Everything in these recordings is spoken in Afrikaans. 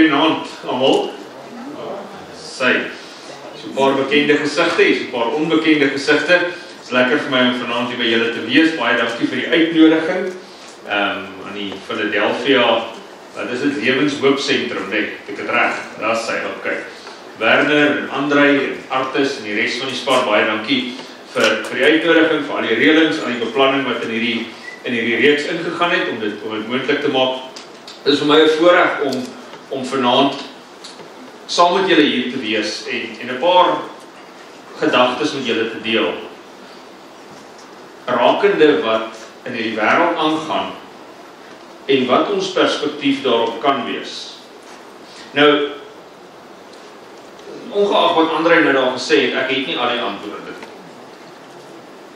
Goeienaand almal. Sy. So 'n paar bekende gesigte, hier's 'n paar onbekende gesigte. Dit is lekker vir my om vanaand hier by julle te wees. Baie dankie vir die uitnodiging. Aan die Philadelphia, wat is dit, Lewenshoop Sentrum, nee, ek het reg. Daar's sy, okay. Werner en Andrei en Artis en die res van die span, baie dankie vir die uitnodiging, vir al die reëlings, al die beplanning wat in hierdie reeks ingegaan het om dit moontlik te maak. Dit is vir my 'n voorreg om vanaand saam met julle hier te wees en 'n paar gedagtes met julle te deel. Rakende wat in hierdie wêreld aangaan en wat ons perspektief daarop kan wees. Nou, ongeag wat Andrei nou daar gesê het, ek het nie al die antwoorde nie.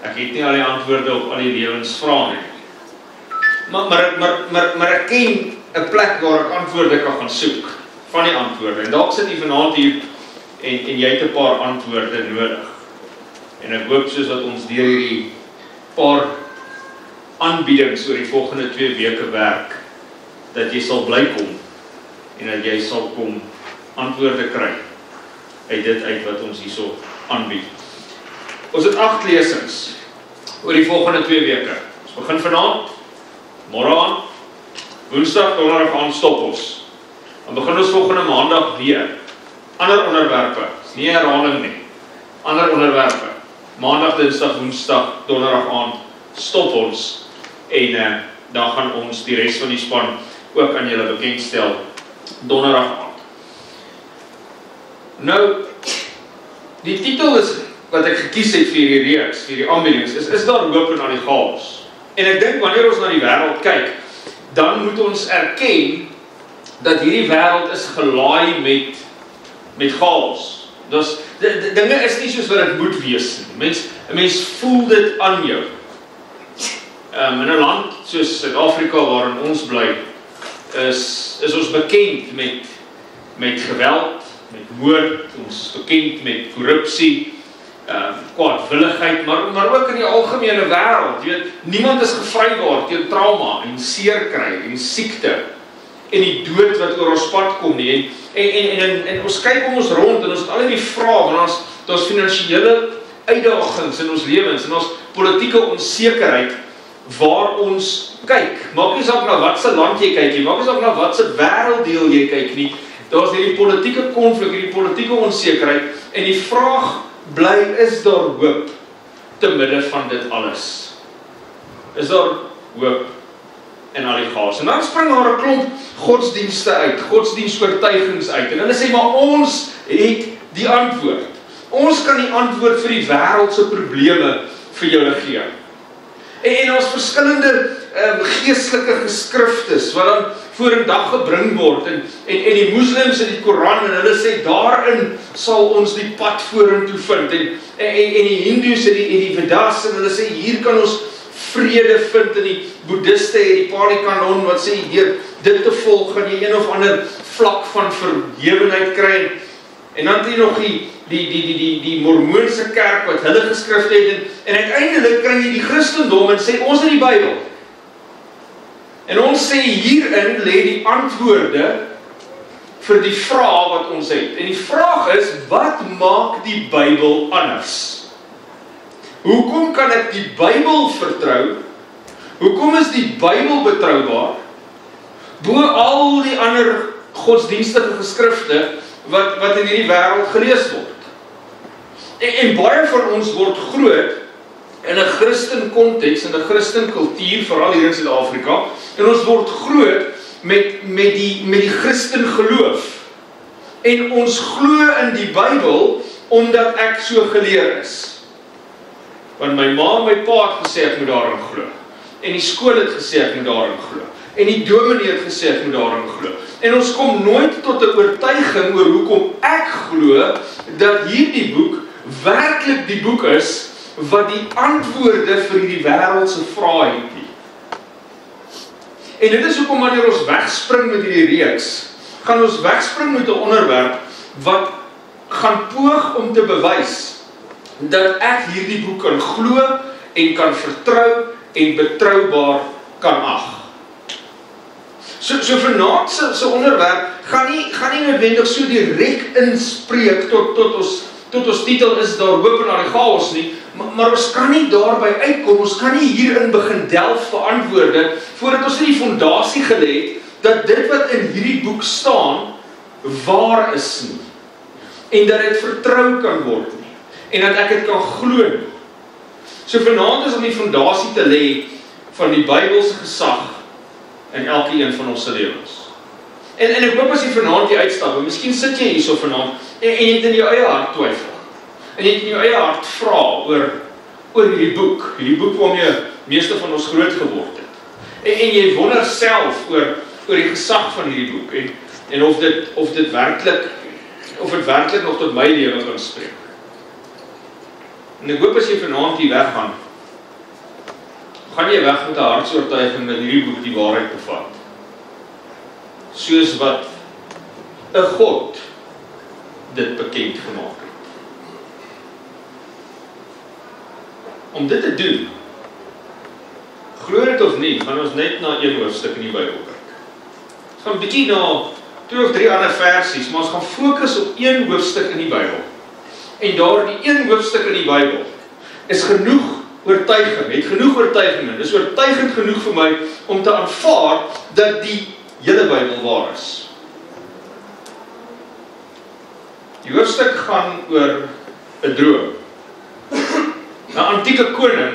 Ek het nie al die antwoorde op al die lewensvrae nie. Maar ek ken 'n plek waar ek antwoorde kan gaan soek van die antwoorde. En dalk sit jy vanaand hier en jy het 'n paar antwoorde nodig. En ek hoop soos wat ons deur hierdie paar aanbiedings oor die volgende 2 weke werk, dat jy sal bly kom en dat jy sal kom antwoorde kry uit dit uit wat ons hierso aanbied. Ons het 8 lesings oor die volgende 2 weke. Ons begin vanaand, môre aan, Woensdag, Donderdag aan stop ons. Dan begin ons volgende Maandag weer. Ander onderwerpe, is nie 'n herhaling nie. Ander onderwerpe. Maandag, Dinsdag, Woensdag, Donderdag aan stop ons en dan gaan ons die res van die span ook aan julle bekendstel Donderdag aan. Nou, die titel is wat ek gekies het vir hierdie reeks, vir die aanbiedings, is daar hoop in al die chaos. En ek dink wanneer ons na die wêreld kyk, dan moet ons erken dat hierdie wêreld is gelaai met chaos. Dus dinge is nie soos wat dit moet wees nie. 'n Mens voel dit aan jou. In 'n land soos Suid-Afrika waarin ons bly, is ons bekend met geweld, met moord, ons is bekend met korrupsie, kwaadwilligheid, maar ook in die algemene wêreld. Jy weet, niemand is gevrywaar teen trauma en seer kry en siekte en die dood wat oor ons pad kom nie. En ons kyk om ons rond en ons het al die vrae, want daar's finansiële uitdagings in ons lewens en ons politieke onsekerheid waar ons kyk. Maak nie saak na watse land jy kyk nie, maak nie saak na watse wêrelddeel jy kyk nie. Daar's hierdie politieke konflik, hierdie politieke onsekerheid en die vraag bly, is daar hoop te midde van dit alles? Is daar hoop in al die chaos? En dan spring daar 'n klomp godsdienste uit, godsdienstoortuigings uit. En hulle sê, maar ons het die antwoord. Ons kan die antwoord vir die wêreld se probleme vir julle gee. En ons verskillende geestelike geskriftes wat dan vorendag gebring word en die moslems in die Koran en hulle sê daarin sal ons die pad vorentoe vind en die hindoes en die Vedas en hulle sê hier kan ons vrede vind en die boeddhiste het die Pali Kanon wat sê deur dit te volg gaan jy een of ander vlak van verhewenheid kry en dan het jy nog die Mormoonse kerk wat hulle geskrifte het en uiteindelik kry jy die Christendom en sê ons het die Bybel. En ons sê hierin lê die antwoorde vir die vraag wat ons het. En die vraag is, wat maak die Bybel anders? Hoekom kan ek die Bybel vertrou? Hoekom is die Bybel betroubaar? Bo al die ander godsdienstige geskrifte wat in hierdie wêreld gelees word. En baie van ons word groot in 'n Christen konteks, in 'n Christen kultuur, veral hier in Suid-Afrika, en ons word groot met die Christen geloof. En ons glo in die Bybel omdat ek so geleer is. Want my ma en my pa het gesê ek moet daarin glo. En die skool het gesê ek moet daarin glo. En die dominee het gesê ek moet daarin glo. En ons kom nooit tot 'n oortuiging oor hoekom ek glo dat hierdie boek werklik die boek is wat die antwoorde vir hierdie wêreld se vrae het nie. En dit is hoekom wanneer ons wegspring met hierdie reeks, gaan ons wegspring met 'n onderwerp wat gaan poog om te bewys dat ek hierdie boek kan glo en kan vertrou en betroubaar kan ag. So vanaand se onderwerp gaan nie noodwendig so direk inspreek tot ons titel is daar hoop in al die chaos nie, maar ons kan nie daarby uitkom, ons kan nie hierin begin delf vir antwoorde, voordat ons nie die fondasie gelê het, dat dit wat in hierdie boek staan, waar is nie, en dat dit vertrou kan word nie, en dat ek dit kan glo nie. So vanaand is om die fondasie te lê van die Bybelse gesag in elke een van ons se lewens. En ek hoop as jy vanaand die uitstap, en miskien sit jy hierso vanaand, en jy het in jou eie hart twyfel, en jy het in jou eie hart vra oor hierdie boek waarmee meeste van ons groot geword het, en jy wonder self oor die gesag van hierdie boek, en of dit werklik nog tot my lewe kan spreek. En ek hoop as jy vanaand hier weggaan, gaan jy weg met 'n hartsoortuiging dat hierdie boek die waarheid bevat. Soos wat 'n God dit bekend gemaak het. Om dit te doen, glo dit of nie, gaan ons net na een hoofstuk in die Bybel kyk. Ons gaan bietjie na 2 of 3 ander versies, maar ons gaan fokus op een hoofstuk in die Bybel. En daardie een hoofstuk in die Bybel is genoeg oortuiging, het genoeg oortuiging, dis oortuigend genoeg vir my om te aanvaar dat die hele Bybel waar is. Die hoofstuk gaan oor 'n droom. 'n Antieke koning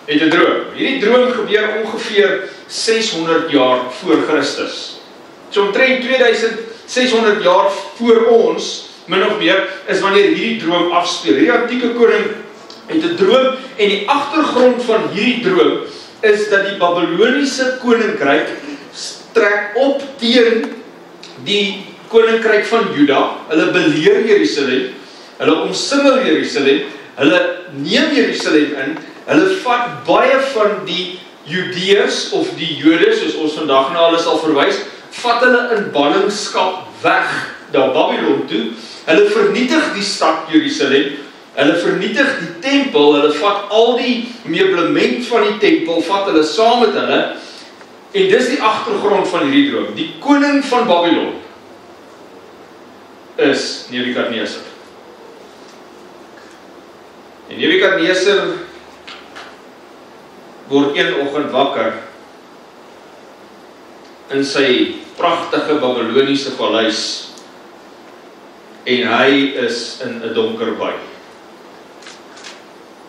het 'n droom. Hierdie droom gebeur ongeveer 600 jaar voor Christus. So omtrent 2600 jaar voor ons, min of meer, is wanneer hierdie droom afspeel. Hierdie antieke koning het 'n droom, en die agtergrond van hierdie droom is dat die Babyloniese koninkryk trek op teen die koninkryk van Juda. Hulle beleer Jerusalem, hulle omsingel Jerusalem, hulle neem Jerusalem in, hulle vat baie van die Judeërs of die Jode, soos ons vandag na hulle sal verwys, vat hulle in ballingskap weg na Babylon toe. Hulle vernietig die stad Jerusalem, hulle vernietig die tempel, hulle vat al die meublement van die tempel, vat hulle saam met hulle, en dis die agtergrond van hierdie droom. Die koning van Babylon is Nebukadneser. En Nebukadneser word een oggend wakker in sy pragtige Babyloniese paleis, en hy is in 'n donker by.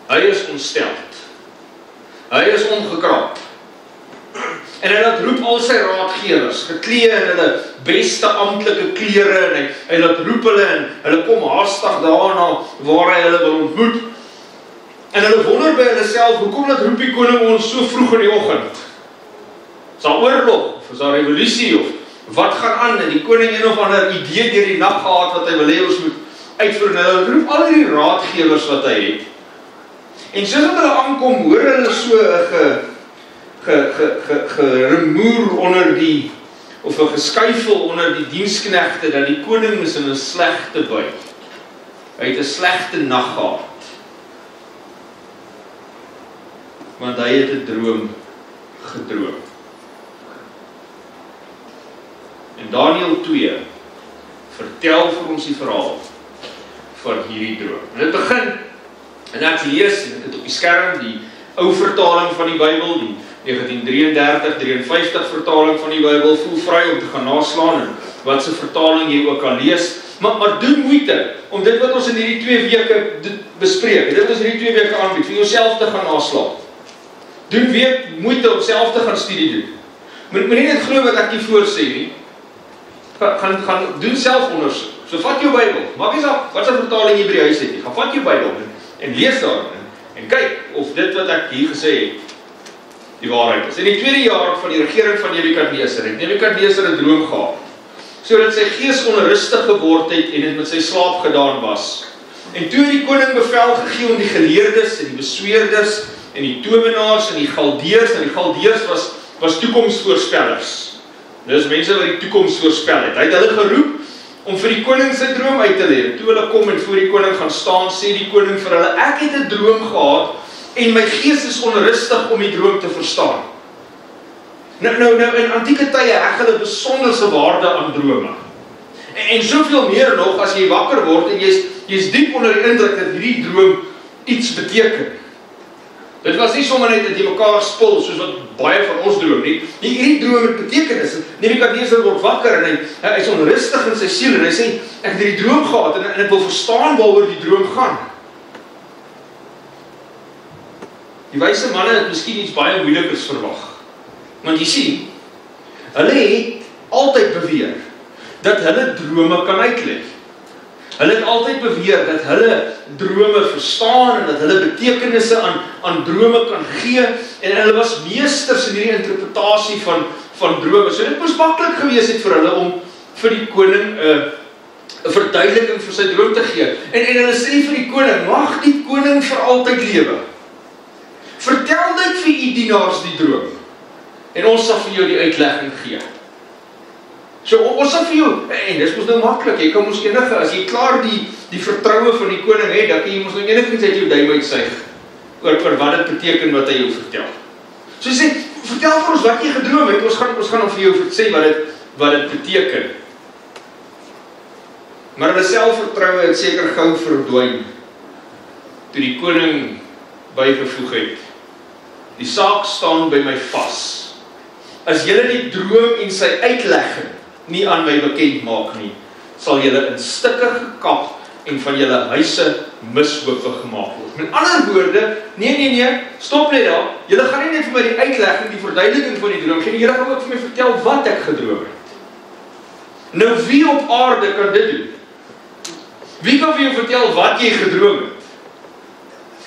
Hy is ontsteld. Hy is omgekrap. En hy laat roep al sy raadgewers, geklee in hulle beste amptelike klere, en hy laat roep hulle, en hulle kom haastig daarna waar hy hulle wil ontmoet. En hulle wonder by hulle self, hoekom laat roep die koning ons so vroeg in die oggend? Is daar oorlog, of is daar revolusie, of wat gaan aan? En die koning een of ander idee deur die nag gehad wat hy wil hê ons moet uitvoer. En hulle roep al die raadgewers wat hy het. En soos wat hulle aankom, hoor hulle so 'n gerumoer onder die, of 'n geskuifel onder die diensknegte, dat die koning is in 'n slegte bui. Hy het 'n slegte nag gehad. Want hy het 'n droom gedroom. En Daniël 2 vertel vir ons die verhaal van hierdie droom. En dit begin, en ek lees dit op die skerm, die ou vertaling van die Bybel, die 1933-53 vertaling van die Bybel, voel vry om te gaan naslaan, en wat se vertaling jy ook kan lees, maar doen moeite om dit wat ons in hierdie 2 weke bespreek, dit wat ons hierdie 2 weke aanbied, vir jouself te gaan naslaan. Doen weer moeite om self te gaan studie doen. Moet nie net glo wat ek hier voor sê nie. Gaan doen self ondersoek. So vat jou Bybel, maak nie saak wat se vertaling jy by die huis het nie. Gaan vat jou Bybel en lees daarin en kyk of dit wat ek hier gesê het die waarheid is. In die 2de jaar van die regering van Nebukadneser het Nebukadneser 'n droom gehad, sodat sy gees onrustig geword het en dit met sy slaap gedaan was. En toe het die koning bevel gegee om die geleerdes en die besweerders en die towenaars en die galdeers, en die galdeers was toekomsvoorspellers. Dis mense wat die toekoms voorspel het. Hy het hulle geroep om vir die koning sy droom uit te lê. Toe hulle kom en voor die koning gaan staan, sê die koning vir hulle, ek het 'n droom gehad en my gees is onrustig om die droom te verstaan. Nou, in antieke tye heg hulle besonderse waarde aan drome. En soveel meer nog, as jy wakker word, en jy's diep onder die indruk dat hierdie droom iets beteken. Dit was nie sommer net dat jy mekaar spul, soos wat baie van ons droom nie. Hierdie droom het betekenis. Nebukadneser word wakker, en hy is onrustig in sy siel, en hy sê, ek het hierdie droom gehad, en ek wil verstaan waaroor die droom gaan. Die wyse manne het miskien iets baie moeilikers verwag. Want jy sien, hulle het altyd beweer dat hulle drome kan uitleg. Hulle het altyd beweer dat hulle drome verstaan en dat hulle betekenisse aan drome kan gee, en hulle was meesters in hierdie interpretasie van drome. So dit moes maklik gewees het vir hulle om vir die koning 'n verduideliking vir sy droom te gee. En hulle sê vir die koning, mag die koning vir altyd lewe. Vertel dit vir u dienaars die droom, en ons sal vir jou die uitlegging gee. So ons sal vir jou, en dis mos nou maklik, jy kan mos enige, as jy klaar die vertroue van die koning het, dan kan jy mos nou enigiets uit jou duim uitsuig, oor wat dit beteken wat hy jou vertel. So hy sê, vertel vir ons wat jy gedroom het, ons gaan dan vir jou sê wat dit beteken. Maar hulle selfvertroue het seker gou verdwyn, toe die koning bygevoeg het, die saak staan by my vas. As julle die droom en sy uitlegging nie aan my bekend maak nie, sal julle in stukke gekap en van julle huise mishope gemaak word. Met ander woorde, nee, stop net daar. Julle gaan nie net vir my die uitlegging, die verduideliking van die droom gee nie, julle gaan ook vir my vertel wat ek gedroom het. Nou wie op aarde kan dit doen? Wie kan vir jou vertel wat jy gedroom het?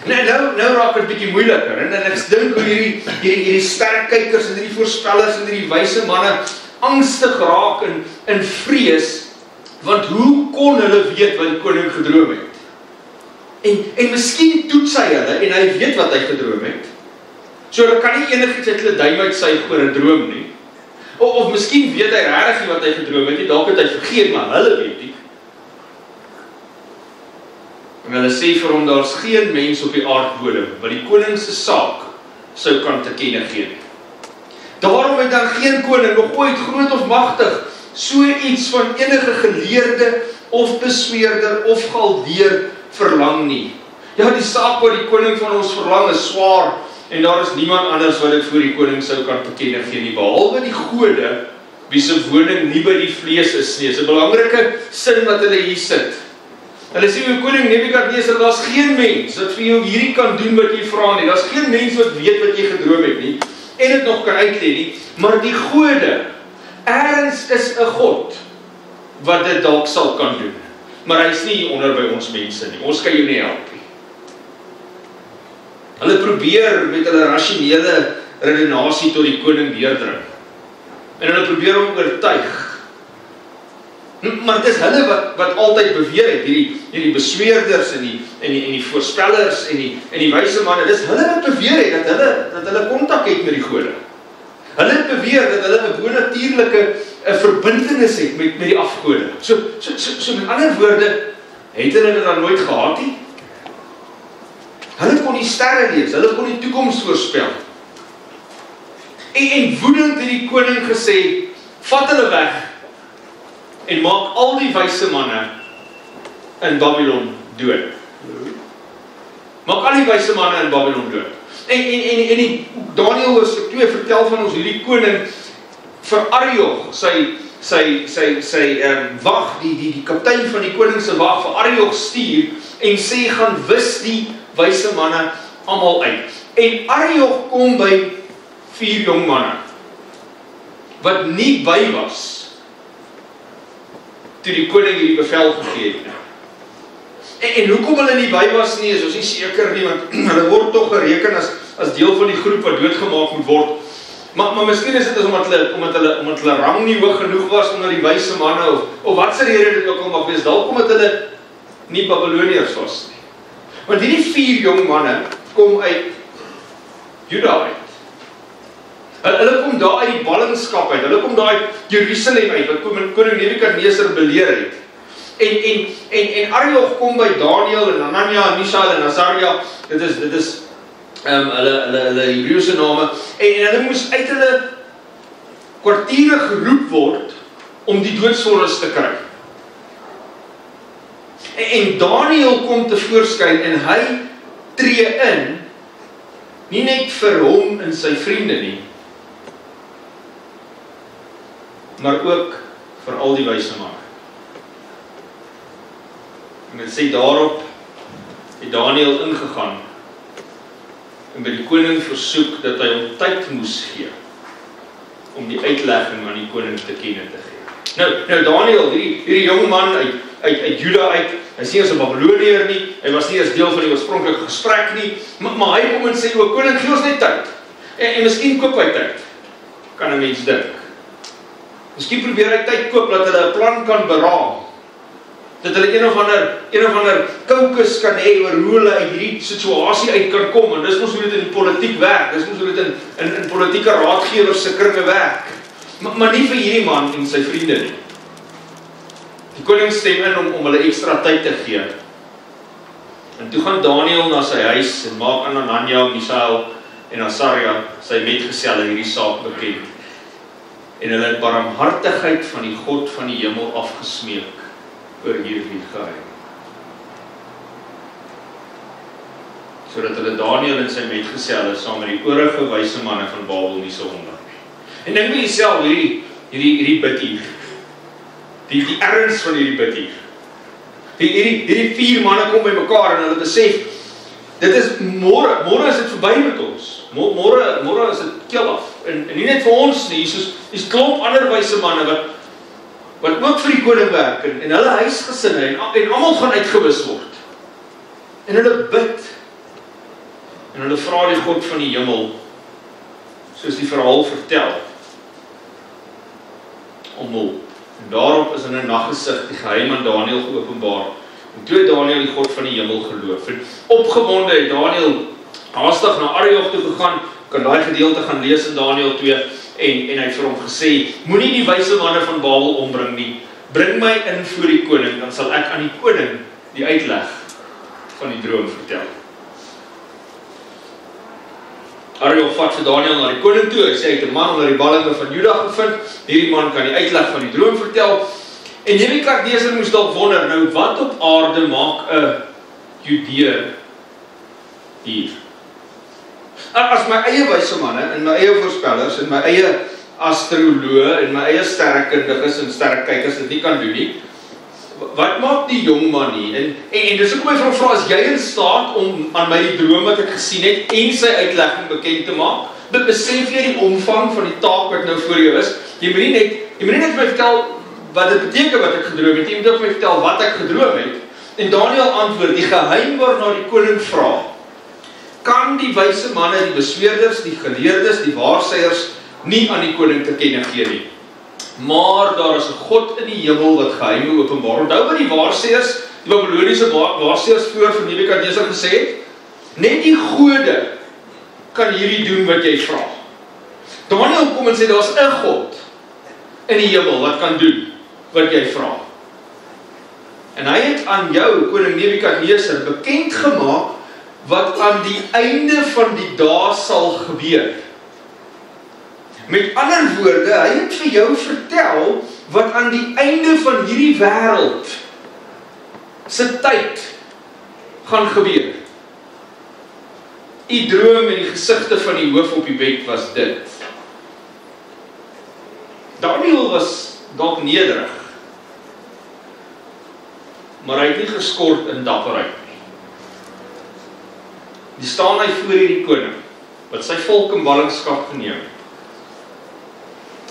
Nou raak het bietjie moeiliker, en ek dink hoe hierdie sterkkykers en hierdie voorspellers en hierdie wyse manne angstig raak in vrees, want hoe kon hulle weet wat die koning gedroom het? En miskien toets hy hulle, en hy weet wat hy gedroom het, so hulle kan nie enigiets uit hulle duim uitsuig oor 'n droom nie, of miskien weet hy regtig wat hy gedroom het, dalk het hy vergeet, maar hulle weet nie. En hulle sê vir hom, daar's geen mens op die aardbodem wat die koning se saak sou kan te kenne gee. Daarom het dan geen koning nog ooit groot of magtig so iets van enige geleerde of besweerder of galdeer verlang nie. Ja, die saak wat die koning van ons verlang is swaar, en daar is niemand anders wat dit voor die koning sou kan te kenne gee nie, behalwe die gode, wie se woning nie by die vlees is nie. Dis 'n belangrike sin wat hulle hier sit. Hulle sê, o koning Nebukadneser, daar's geen mens wat vir jou hierdie kan doen wat jy vra nie. Daar's geen mens wat weet wat jy gedroom het nie, en dit nog kan uitlê nie, maar die gode, ergens is 'n God wat dit dalk sal kan doen. Maar hy's nie onder by ons mense nie. Ons kan jou nie help nie. Hulle probeer met hulle rasionele redenasie tot die koning deurdring. En hulle probeer hom oortuig. Maar dit is hulle wat altyd beweer het, hierdie besweerders en die voorspellers en die wyse manne, dis hulle wat beweer het dat hulle kontak het met die gode. Hulle het beweer dat hulle 'n bonatuurlike verbintenis het met die afgode. So met ander woorde, het hulle dit dan nooit gehad nie? Hulle kon die sterre lees, hulle kon die toekoms voorspel. En woedend het die koning gesê, vat hulle weg en maak al die wyse manne in Babylon dood. Maak al die wyse manne in Babylon dood. En die Daniël hoofstuk 2 vertel van ons hierdie koning vir Arioch, sy wag, die kaptein van die koning se wag vir Arioch stuur en sê, gaan wis die wyse manne almal uit. En Arioch kom by 4 jong manne wat nie by was toe die koning hierdie bevel gegee het. En hoekom hulle nie by was nie, is ons nie seker nie, want hulle word tog gereken as deel van die groep wat doodgemaak moet word. Maar miskien is dit omdat hulle rang nie hoog genoeg was onder die wyse manne, of wat se rede dit ook al mag wees, dalk omdat hulle nie Babyloniërs was nie. Want hierdie 4 jong manne kom uit Juda uit. Hulle kom daar uit die ballingskap uit, hulle kom daar uit Jerusalem uit, wat koning Nebukadneser beleer het. En Arioch kom by Daniël en Hanania en Mishael en Azaria, dit is hulle Hebreëse name, en hulle moes uit hulle kwartiere geroep word om die doodsvonnis te kry. En Daniël kom tevoorskyn en hy tree in, nie net vir hom en sy vriende nie, maar ook vir al die wyse manne. En dit sê daarop het Daniël ingegaan en by die koning versoek dat hy hom tyd moes gee om die uitlegging aan die koning te kenne te gee. Nou Daniël, hierdie jong man uit Juda uit, hy is nie as 'n Babyloniër nie, hy was nie as deel van die oorspronklike gesprek nie, maar hy kom en sê, o koning, gee ons net tyd. En miskien koop hy tyd, kan 'n mens dink. Miskien probeer hy tyd koop, dat hulle 'n plan kan beraam, dat hulle een of ander kokes kan hê oor hoe hulle uit hierdie situasie uit kan kom, en dis mos hoe dit in die politiek werk, dis mos hoe dit in politieke raadgewers se kringe werk, maar nie vir hierdie man en sy vriende nie. Die koning stem in om hulle ekstra tyd te gee. En toe gaan Daniël na sy huis en maak aan Hananja, Misael en Asaria, sy metgeselle, hierdie saak bekend. En hulle het barmhartigheid van die God van die hemel afgesmeek oor hierdie geheim. Sodat hulle Daniël en sy metgeselle saam met die oorige wyse manne van Babel nie so onder nie. En dink vir jouself hierdie bid hier. Die erns van hierdie bid hier. Hierdie 4 manne kom by mekaar en hulle besef, dit is môre is dit verby met ons. Môre is dit keel af. En nie net vir ons nie, hier's klomp ander wyse manne wat ook vir die koning werk en hulle huisgesinne en almal gaan uitgewis word. En hulle bid. En hulle vra die God van die hemel, soos die verhaal vertel, om hulp. En daarop is in 'n naggesig die geheim aan Daniël geopenbaar. En toe Daniël die God van die hemel geloof. En opgewonde het Daniël haastig na Arioch toe gegaan, kan daai gedeelte gaan lees in Daniël 2, en hy het vir hom gesê, moenie die wyse manne van Babel ombring nie, bring my in voor die koning, dan sal ek aan die koning die uitleg van die droom vertel. Arioch vat vir Daniël na die koning toe, hy sê hy het 'n man onder die ballinge van Juda gevind, hierdie man kan die uitleg van die droom vertel, en Nebukadneser moes dalk wonder, nou wat op aarde maak 'n Judeër hier? As my eie wyse manne, en my eie voorspellers, en my eie astroloë, en my eie sterrekundiges en sterrekykers dit nie kan doen nie, wat maak die jong man nie? En dis ook my vra, is jy in staat om aan my die droom wat ek gesien het en sy uitlegging bekend te maak? Besef jy die omvang van die taak wat nou voor jou is? Jy moet nie net my vertel wat dit beteken wat ek gedroom het, jy moet ook my vertel wat ek gedroom het. En Daniël antwoord, die geheim waarna die koning vra, kan die wyse manne, die besweerders, die geleerdes, die waarsêers nie aan die koning te kenne gee nie. Maar daar is 'n God in die hemel wat geheime openbaar. Onthou wat die waarsêers, die Babyloniese waarsêers voor Nebukadneser gesê het? Net die gode kan hierdie doen wat jy vra. Daniël kom en sê, daar's 'n God in die hemel wat kan doen wat jy vra. En hy het aan jou, koning Nebukadneser, bekend gemaak wat aan die einde van die dae sal gebeur. Met ander woorde, hy het vir jou vertel wat aan die einde van hierdie wêreld se tyd gaan gebeur. Die droom en die gesigte van die hoof op die bed was dit. Daniël was dalk nederig, maar hy het nie geskort in dapperheid nie. Die staan hy voor hierdie koning, wat sy volk in ballingskap geneem het.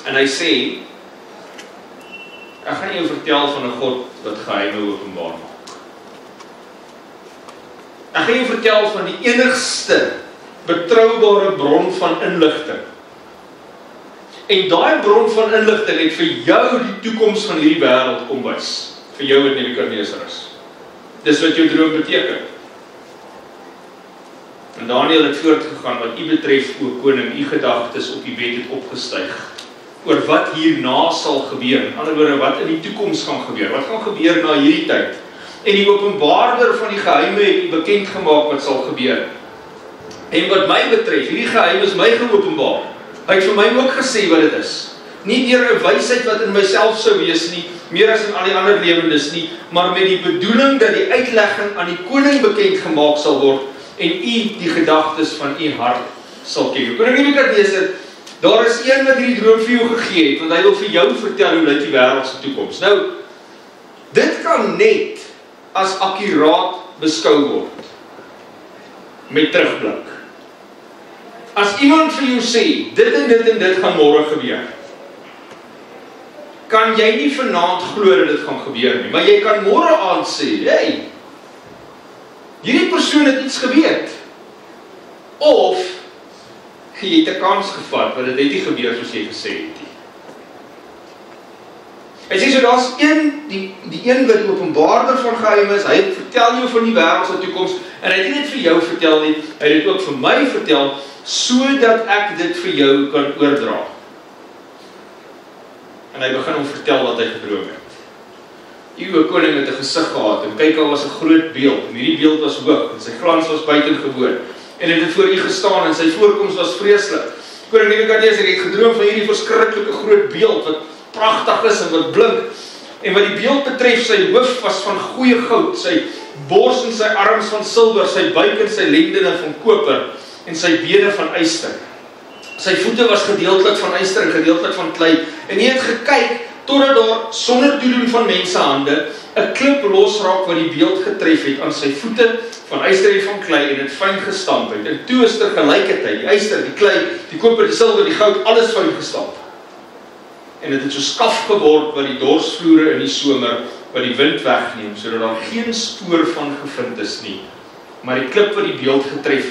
En hy sê, ek gaan jou vertel van 'n God wat geheime openbaar maak. Ek gaan jou vertel van die enigste betroubare bron van inligting. En daai bron van inligting het vir jou die toekoms van hierdie wêreld kom wys. Vir jou wat Nebukadneser is. Dis wat jou droom beteken. En Daniël het voortgegaan, wat u betref, o koning, u gedagtes op die bed het opgestyg, oor wat hierna sal gebeur, in ander woorde, wat in die toekoms gaan gebeur, wat gaan gebeur na hierdie tyd, en die openbaarder van die geheime het bekend gemaak wat sal gebeur. En wat my betref, hierdie geheim is my geopenbaar, hy het vir my ook gesê wat dit is, Nie deur 'n wysheid wat in myself sou wees nie, meer as in al die ander lewendes nie, maar met die bedoeling dat die uitlegging aan die koning bekend gemaak sal word en u die gedagtes van u hart sal ken. Koning Nebukadneser, daar is een wat hierdie droom vir jou gegee het, want hy wil vir jou vertel hoe lyk die wêreld se toekoms. Nou, dit kan net as akkuraat beskou word met terugblik. As iemand vir jou sê, dit en dit en dit gaan môre gebeur, kan jy nie vanaand glo dat dit gaan gebeur nie, maar jy kan môre aand sê, hey, hierdie persoon het iets geweet, of jy het 'n kans gevat, want dit het nie gebeur soos jy gesê het nie. Hy sê so, daar's een, die een wat die openbaarder van geheim is, hy vertel jou van die wêreld se toekoms, en hy het nie net vir jou vertel nie, hy het dit ook vir my vertel, sodat ek dit vir jou kan oordra. En hy begin hom vertel wat hy gedroom het. Die koning het 'n gesig gehad, en kyk, al was 'n groot beeld, en hierdie beeld was hoog, en sy glans was buitengewoon, en het voor u gestaan, en sy voorkoms was vreeslik. Koning Nebukadneser het gedroom van hierdie verskriklike groot beeld, wat pragtig is en wat blink, en wat die beeld betref, sy hoof was van goeie goud, sy bors en sy arms van silwer, sy buik en sy lendene van koper, en sy bene van yster. Sy voete was gedeeltelik van yster en gedeeltelik van klei, en hy het gekyk, totdat daar, sonder toedoen van mensehande, 'n klip losraak wat die beeld getref het aan sy voete van yster en van klei, en het fyn gestamp het. En toe is tergelykertyd, die yster, die klei, die koper, die silwer, die goud, alles fyn gestamp. En dit het so skaf geword wat die dorsvloere in die somer, wat die wind wegneem, sodat daar geen spoor van gevind is nie. Maar die klip wat die beeld getref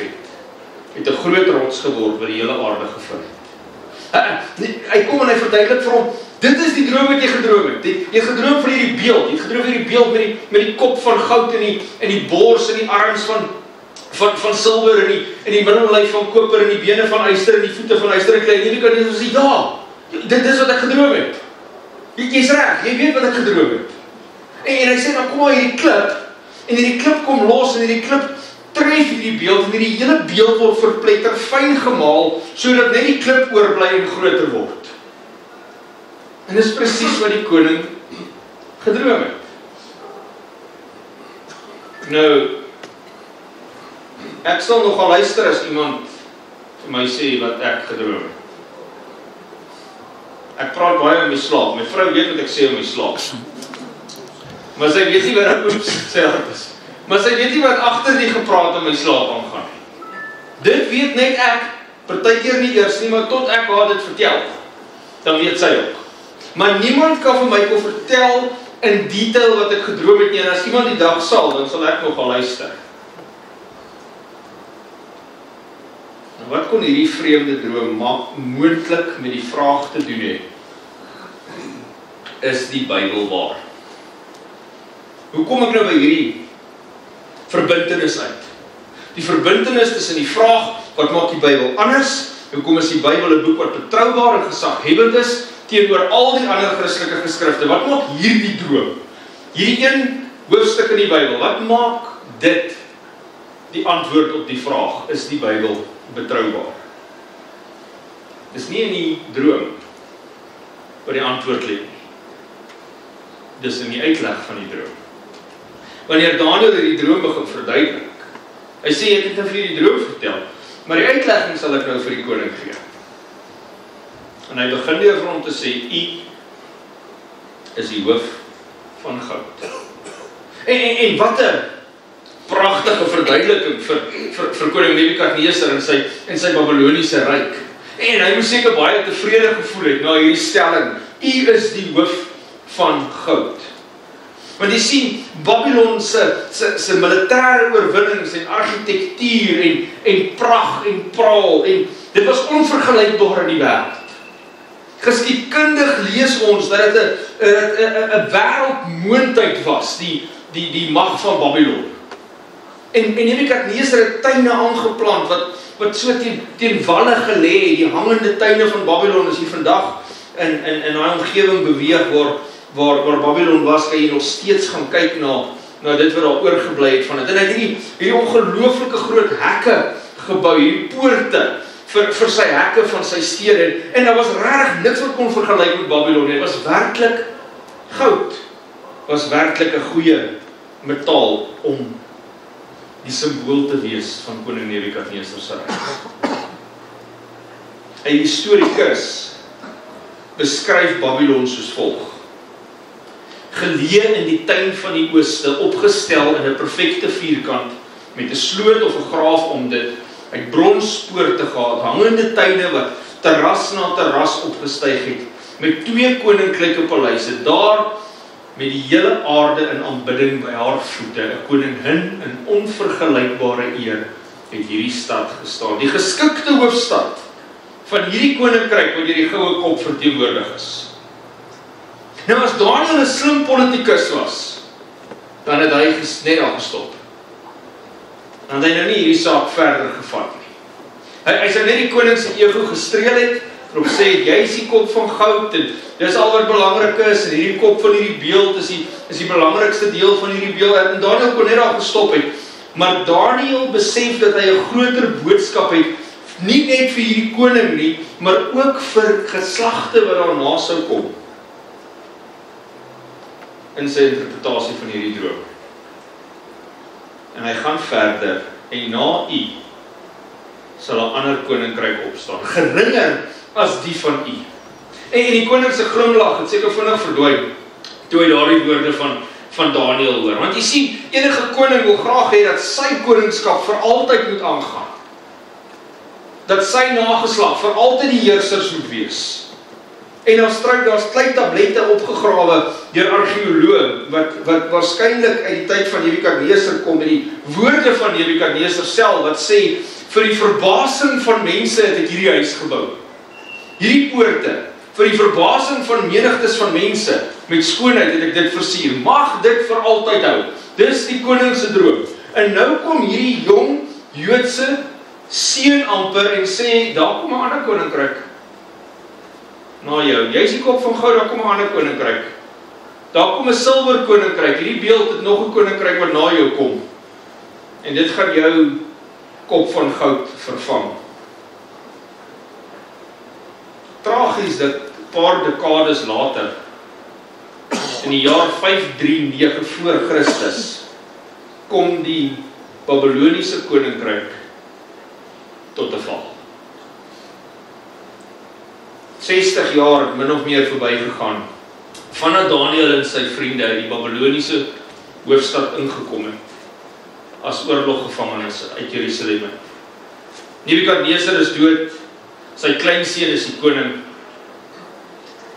het 'n groot rots geword wat die hele aarde gevul het. Hy kom en hy verduidelik vir hom, dit is die droom wat jy gedroom het. Jy het gedroom van hierdie beeld, jy het gedroom van hierdie beeld met die kop van goud en die bors en die arms van silwer en die middellyf van koper en die bene van yster en die voete van yster en klei. En jy kan net sê, ja, dit is wat ek gedroom het. Jy's reg, jy weet wat ek gedroom het. En hy sê, dan kom maar hierdie klip, en hierdie klip kom los, en hierdie klip tref hierdie beeld, en hierdie hele beeld word verpletter, fyn gemaal, sodat net die klip oorbly en groter word. En dis presies wat die koning gedroom het. Nou, ek sal nogal luister as iemand vir my sê wat ek gedroom het. Ek praat baie om my slaap. My vrou weet wat ek sê om my slaap. Maar sy weet nie wat ek oeps, sy hart is. Maar sy weet nie wat agter die gepraat om my slaap aangaan. Dit weet net ek, partykeer nie eers nie, maar tot ek haar dit vertel, dan weet sy ook. Maar niemand kan vir my kon vertel in detail wat ek gedroom het nie, en as iemand die dag sal, dan sal ek nogal luister. En wat kon hierdie vreemde droom moontlik met die vraag te doen hê? Is die Bybel waar? Hoe kom ek nou by hierdie verbintenis uit? Die verbintenis tussen die vraag, wat maak die Bybel anders? Hoekom is die Bybel 'n boek wat betroubaar en gesaghebbend is teenoor al die ander Christelike geskrifte? Wat maak hierdie droom? Hierdie een hoofstuk in die Bybel, wat maak dit die antwoord op die vraag, is die Bybel betroubaar? Dis nie in die droom wat die antwoord lê. Dis in die uitleg van die droom. Wanneer Daniël die droom begin verduidelik, hy sê, ek het nou vir die droom vertel, maar die uitlegging sal ek nou vir die koning gee. En hy begin weer vir hom te sê, u is die hoof van goud. En wat 'n pragtige verduideliking vir koning Nebukadneser en sy Babiloniese ryk. En hy moes seker baie tevrede gevoel het na hierdie stelling, u is die hoof van goud. Want jy sien, Babylon se militêre oorwinnings en argitektuur en pragt en praal, en dit was onvergelykbaar in die wêreld. Geskiedkundig lees ons dat dit 'n wêreldmoondheid was, die mag van Babylon. En Nebukadneser het tuine aangeplant, wat so teen walle gelê, die hangende tuine van Babylon, as jy vandag in daai omgewing beweeg waar Babylon was, kan jy nog steeds gaan kyk na dit wat daar oorgebly het van dit. En hy het hierdie ongelooflike groot hekke gebou, hierdie poorte vir sy hekke van sy stede, en daar was regtig niks wat kon vergelyk met Babylon nie. Dit was werklik goud, was werklik 'n goeie metaal om die simbool te wees van koning Nebukadnesar se ryk. 'n Historikus beskryf Babylon soos volg: geleë in die tuin van die ooste, opgestel in 'n perfekte vierkant, met 'n sloot of 'n graaf om dit, uit bronspoorte gehad, hangende tuine wat terras na terras opgestyg het, met 2 koninkryke paleise, daar met die hele aarde in aanbidding by haar voete, 'n koningin in onvergelykbare eer, het hierdie stad gestaan. Die geskikte hoofstad van hierdie koninkryk wat deur die goue kop verteenwoordig is. Nou as Daniel 'n slim politikus was, dan het hy net daar gestop. Dan het hy nou nie hierdie saak verder gevat nie. Hy sou net die koning se ego gestreel het, en op sê, jy is die kop van goud, en dis al wat belangrik is, en hierdie kop van hierdie beeld is die belangrikste deel van hierdie beeld, en Daniel kon net daar gestop het. Maar Daniel besef dat hy 'n groter boodskap het, nie net vir hierdie koning nie, maar ook vir geslagte wat daarna sou kom, in sy interpretasie van hierdie droom. En hy gaan verder, en na u sal 'n ander koninkryk opstaan, geringer as die van u. En die koning se glimlag het seker vinnig verdwyn, toe hy daardie woorde van Daniel hoor. Want jy sien, enige koning wil graag hê dat sy koningskap vir altyd moet aangaan. Dat sy nageslag vir altyd die heersers moet wees. En daar's klein tablette opgegrawe deur argeoloë wat waarskynlik uit die tyd van Nebukadnesar kom, met die woorde van Nebukadnesar self wat sê, vir die verbasing van mense het ek hierdie huis gebou. Hierdie poorte, vir die verbasing van menigtes van mense, met skoonheid het ek dit versier. Mag dit vir altyd hou. Dis die koning se droom. En nou kom hierdie jong Joodse seun amper en sê, daar kom 'n ander koninkryk. Na jou, jy is die kop van goud, daar kom 'n ander koninkryk. Daar kom 'n silwer koninkryk. Hierdie beeld het nog 'n koninkryk wat na jou kom. En dit gaan jou kop van goud vervang. Tragies dat 'n paar dekades later, in die jaar 539 voor Christus, kom die Babyloniese koninkryk tot 'n val. 60 jaar het min of meer verbygegaan, vanaf Daniel en sy vriende uit die Babyloniese hoofstad ingekom het, as oorloggevangenes uit Jerusalem. Nebukadnesar is dood, sy kleinseun is die koning.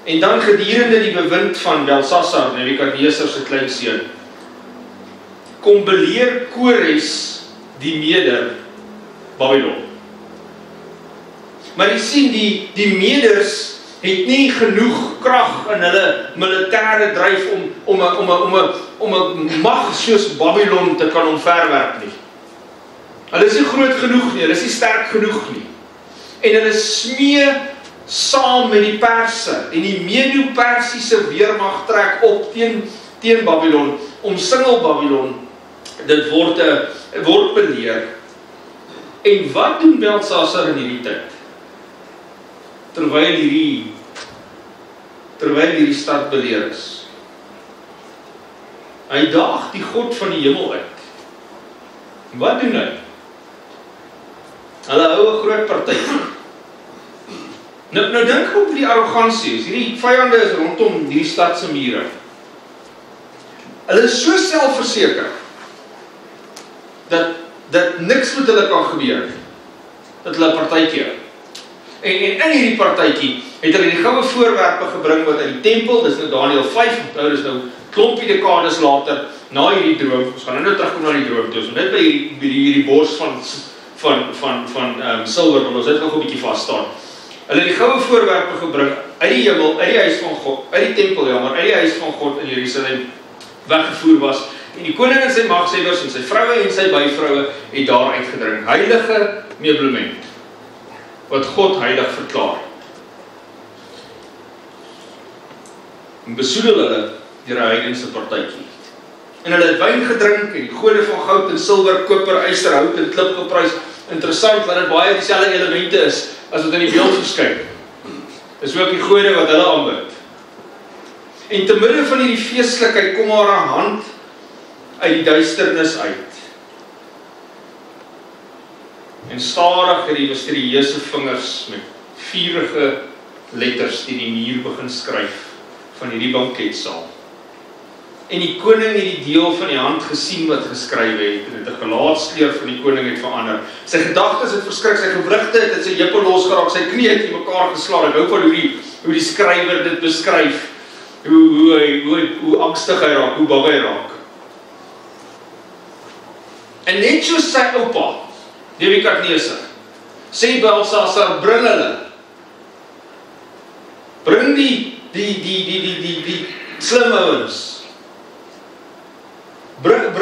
En dan gedurende die bewind van Belsasar, Nebukadnesar se kleinseun, kom beleer Kores die Meder Babylon. Maar jy sien, die Meders het nie genoeg krag in hulle militêre dryf om 'n mag soos Babylon te kan omverwerp nie. Hulle is nie groot genoeg nie, hulle is nie sterk genoeg nie. En hulle smee saam met die Perse, en die Medo-Persiese weermag trek op teen Babylon, omsingel Babylon. Dit word beleer. En wat doen Belsasar in hierdie tyd? Terwyl hierdie stad beleer is. Hy daag die God van die hemel uit. Wat doen hy? Hulle hou 'n groot partytjie. Nou dink op die arrogansie. Hierdie vyande is rondom hierdie stad se mure. Hulle is so selfverseker dat niks met hulle kan gebeur nie. Dat hulle 'n partytjie hou. En in hierdie partytjie het hulle die goue voorwerpe gebring wat uit die tempel, dis nou Daniel 5, onthou dis nou klompie dekades later, na hierdie droom, ons gaan nou terugkom na die droom toe, so net by hierdie bors van silwer, wil ons dit nog 'n bietjie vas staan. Hulle het die goue voorwerpe gebring, uit die hemel, uit die huis van God, uit die tempel, uit die huis van God in Jerusalem, weggevoer was, en die koning en sy magshebbers en sy vroue en sy byvroue het daar uitgedring, heilige meublement, wat God heilig verklaar. En besoedel hulle deur 'n heidense partytjie. En hulle het wyn gedrink en die gode van goud en silwer, koper, yster, hout en klip geprys, Interessant, dat dit baie dieselfde elemente is, as wat in die beeld verskyn. Dis ook die gode wat hulle aanbid. En te midde van hierdie feestelikheid kom haar 'n hand uit die duisternis uit. En stadig het die misterieuse vingers met vurige letters die muur begin skryf van hierdie banketsaal. En die koning het die deel van die hand gesien wat geskryf het, en het 'n gelaatskleur van die koning het verander. Sy gedagtes het verskrik, sy gewrigte het sy heupe losgeraak, sy knie het in mekaar geslaan. Ek hou van hoe die skrywer dit beskryf, hoe angstig hy raak, hoe bang hy raak. En net soos sy oupa, Nebukadneser, sê Belsasar, bring die slim ouens, bring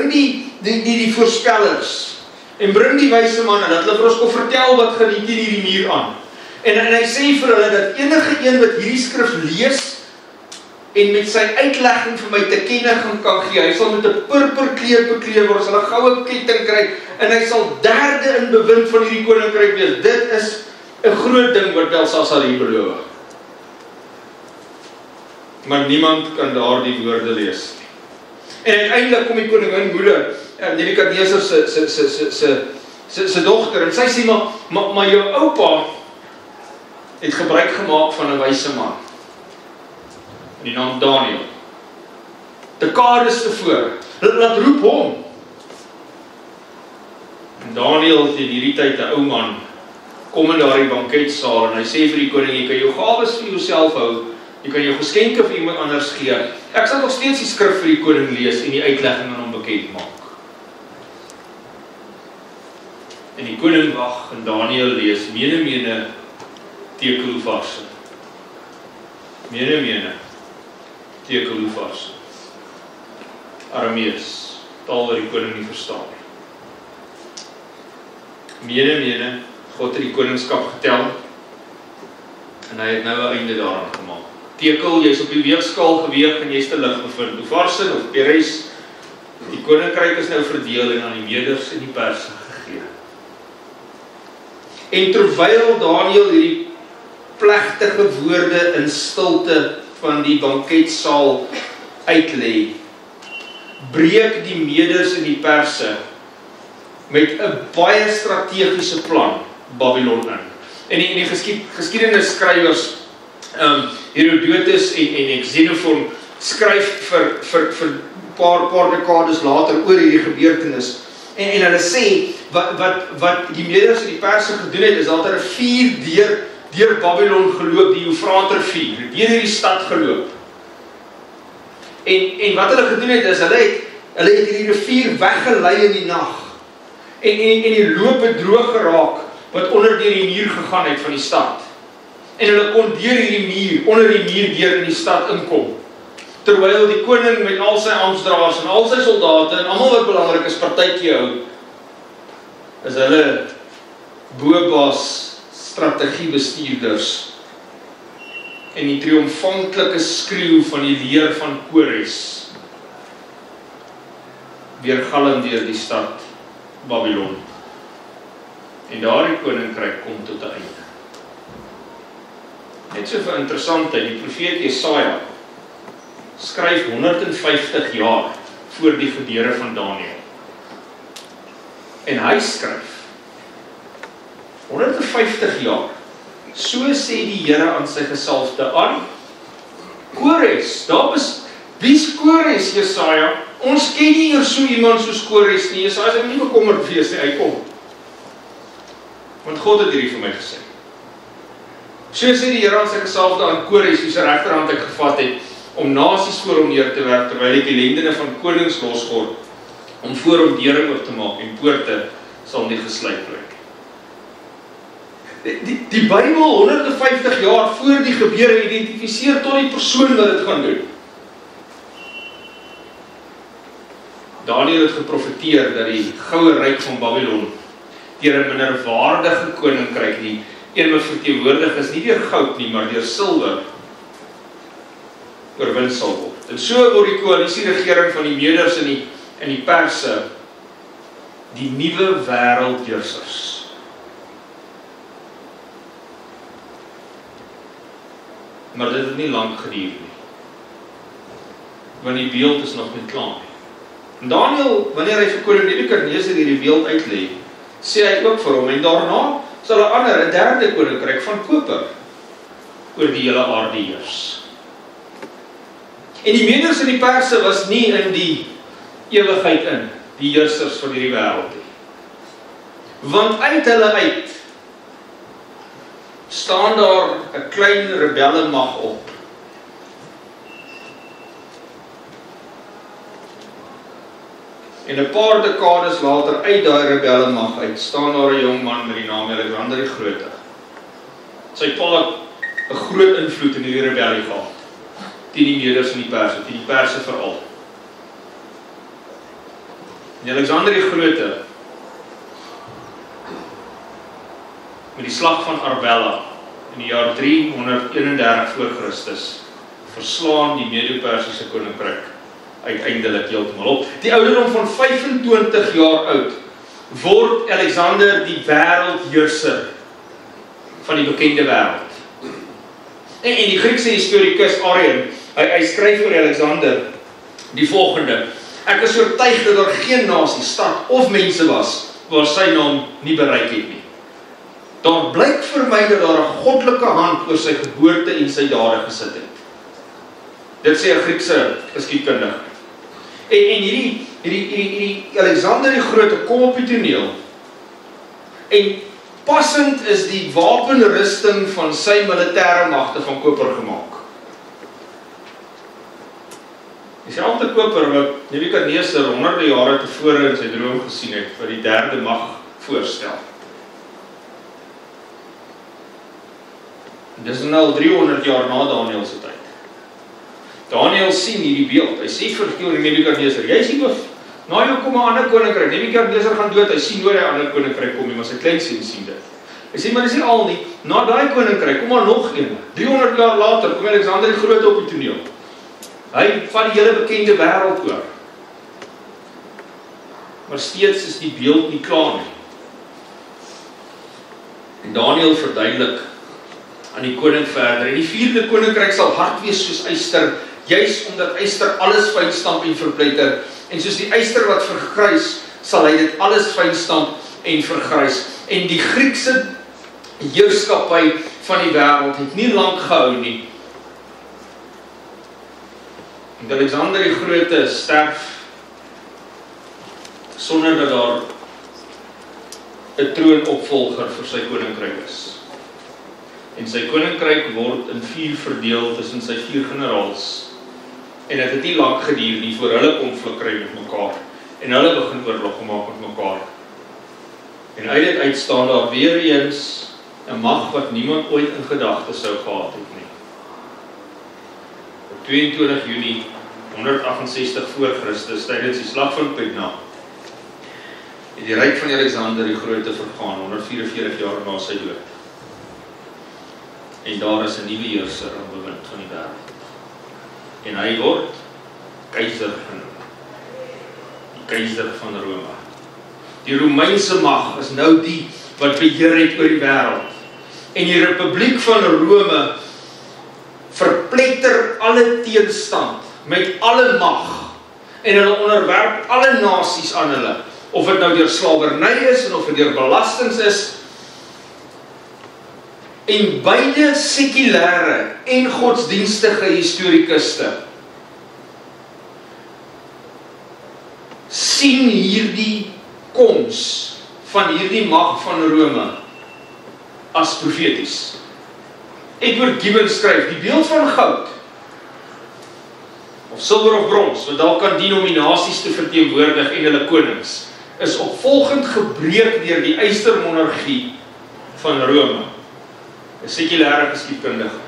die voorspellers, en bring die wyse manne, dat hulle vir ons kon vertel wat gaan hier teen hierdie muur aan. En hy sê vir hulle, dat enige een wat hierdie skrif lees, en met sy uitlegging vir my te kenne kan gee, hy sal met 'n purperkleed bekleed word, sal 'n goue ketting kry, en hy sal derde in bewind van hierdie koninkryk wees. Dit is 'n groot ding wat Belsasar hier beloof. Maar niemand kan daardie woorde lees. En uiteindelik kom die koningin moeder, Nebukadneser se dogter, en sy sê, maar jou oupa het gebruik gemaak van 'n wyse man, die naam Daniel. Dekades tevore, laat roep hom. En Daniel het in hierdie tyd 'n ou man, kom in daardie banketsaal, en hy sê vir die koning, jy kan jou gawes vir jouself hou, jy kan jou geskenke vir iemand anders gee. Ek sal nog steeds die skrif vir die koning lees, en die uitlegging aan hom bekend maak. En die koning wag, en Daniel lees, mene, tekelhoefarse. Mene, tekelhoefarse. Aramees, taal wat die koning nie verstaan. Mene, God het die koningskap getel, en hy het nou 'n einde daaraan gemaak. Tekel, jy is op die weegskaal geweeg, en jy is te lig bevind. Hoefarse of Peres, die koninkryk is nou verdeel, en aan die Meders en die Perse gegee. En terwyl Daniel hierdie plegtige woorde in stilte van die banketsaal uitlê, breek die Meders en die Perse met 'n baie strategiese plan Babylon in. En die geskiedenisskrywers, Herodotus en Xenophon, skryf vir paar dekades later oor hierdie gebeurtenis. En hulle sê, wat die Meders en die Perse gedoen het, is dat hulle 'n vuur deur Babylon geloop, die Eufraat-rivier, deur hierdie stad geloop. En wat hulle gedoen het, is hulle het hierdie rivier weggelei in die nag. En die loop het droog geraak, wat onder deur die muur gegaan het van die stad. En hulle kon deur hierdie muur, onder die muur deur in die stad inkom. Terwyl die koning met al sy amptdraers en al sy soldate, en almal wat belangrik is, partytjie hou, is hulle boebaas strategiebestuurders en die triomfantelike skreeu van die leer van Kores weergalm deur die stad Babylon. En daardie koninkryk kom tot 'n einde. Net so vir interessantheid, die profeet Jesaja skryf 150 jaar voor die gebeure van Daniel. En hy skryf 150 jaar. So sê die Here aan sy gesalfde aan Kores. Wie's Kores, Jesaja? Ons ken nie eers so iemand soos Kores nie. Jesaja sê nie bekommerd wees nie, hy kom. Want God het hierdie vir my gesê. So sê die Here aan sy gesalfde aan Kores, wie sy regterhand ek gevat het, om nasies voor hom neer te werp, terwyl hy die lendene van konings losgord, om voor hom deuring oop te maak, en poorte sal nie gesluit bly. Die Bybel 150 jaar voor die gebeure identifiseer tot die persoon wat dit gaan doen. Daniel het geprofeteer dat die goue ryk van Babylon deur 'n minderwaardige koninkryk, die een wat verteenwoordig is nie deur goud nie, maar deur silwer, oorwin sal word. En so word die koalisieregering van die Meders en die Perse die nuwe wêreldheersers. Maar dit het nie lank geduur nie. Want die beeld is nog nie klaar nie. En Daniël, wanneer hy vir koning Nebukadneser hierdie beeld uitlê, sê hy ook vir hom, en daarna sal 'n ander, 'n derde koninkryk van koper oor die hele aarde heers. En die Meders en die Perse was nie in die ewigheid in, die heersers van hierdie wêreld nie. Want uit hulle uit staan daar 'n klein rebelle mag op. En 'n paar dekades later uit daai rebelle mag uit staan daar 'n jong man met die naam Alexander die Grote. Sy pa het 'n groot invloed in hierdie rebellie gehad. Teen die Meders en die Perse, teen die Perse veral. En Alexander die Grote met die slag van Arbela in die jaar 331 voor Christus verslaan die Medo-Persiese koninkryk uiteindelik heeltemal op. Die ouderdom van 25 jaar oud word Alexander die wêreldheerser van die bekende wêreld. En die Griekse historikus Arian, hy skryf oor Alexander die volgende: ek is oortuig dat daar geen nasie, stad of mense was waar sy naam nie bereik het nie. Daar blyk vir my dat daar 'n goddelike hand oor sy geboorte en sy dade gesit het. Dit sê 'n Griekse geskiedkundige. En hierdie Alexander die Grote kom op die toneel. En passend is die wapenrusting van sy militêre magte van koper gemaak. Dieselfde koper wat Nebukadneser honderde jare tevore in sy droom gesien het, wat die derde mag voorstel. Dis nou al 300 jaar na Daniël se tyd. Daniël sien hierdie beeld. Hy sê vir koning Nebukadneser, jy sien of na jou kom 'n ander koninkryk. Nebukadneser gaan dood. Hy sien nooit 'n ander koninkryk kom nie, maar sy kleinseun sien dit. Hy sê maar dis nie al nie. Na daai koninkryk kom maar nog een. 300 jaar later kom Alexander die Grote op die toneel. Hy vat die hele bekende wêreld oor. Maar steeds is die beeld nie klaar nie. En Daniël verduidelik aan die koning verder. En die vierde koninkryk sal hard wees soos yster, juis omdat yster alles fyn stamp en verpletter. En soos die yster wat vergrys, sal hy dit alles fyn stamp en vergrys. En die Griekse heerskappy van die wêreld het nie lank gehou nie. En Alexander die Grote sterf sonder dat daar 'n troonopvolger vir sy koninkryk is. En sy koninkryk word in 4 verdeel tussen sy 4 generaals. En dit het nie lank geduur nie voor hulle konflik kry met mekaar. En hulle begin oorlog maak met mekaar. En uit dit uitstaan daar weer eens 'n mag wat niemand ooit in gedagte sou gehad het nie. Op 22 Junie 168 voor Christus, tydens die slag van Pydna, het die ryk van Alexander die Grote vergaan, 144 jaar na sy dood. En daar is 'n nuwe heerser aan bewind van die wêreld. En hy word keiser genoem. Die keiser van Rome. Die Romeinse mag is nou die wat beheer het oor die wêreld. En die Republiek van Rome verpletter alle teenstand met alle mag. En hulle onderwerp alle nasies aan hulle. Of dit nou deur slawerny is en of dit deur belastings is. En beide sekulêre en godsdienstige historikuste sien hierdie koms van hierdie mag van Rome as profeties. Edward Gibbon skryf, die beeld van goud of silwer of brons, wat dalk kan denominasies te verteenwoordig en hulle konings, is opvolgend gebreek deur die ystermonargie van Rome. 'n sekulêre geskiedkundige.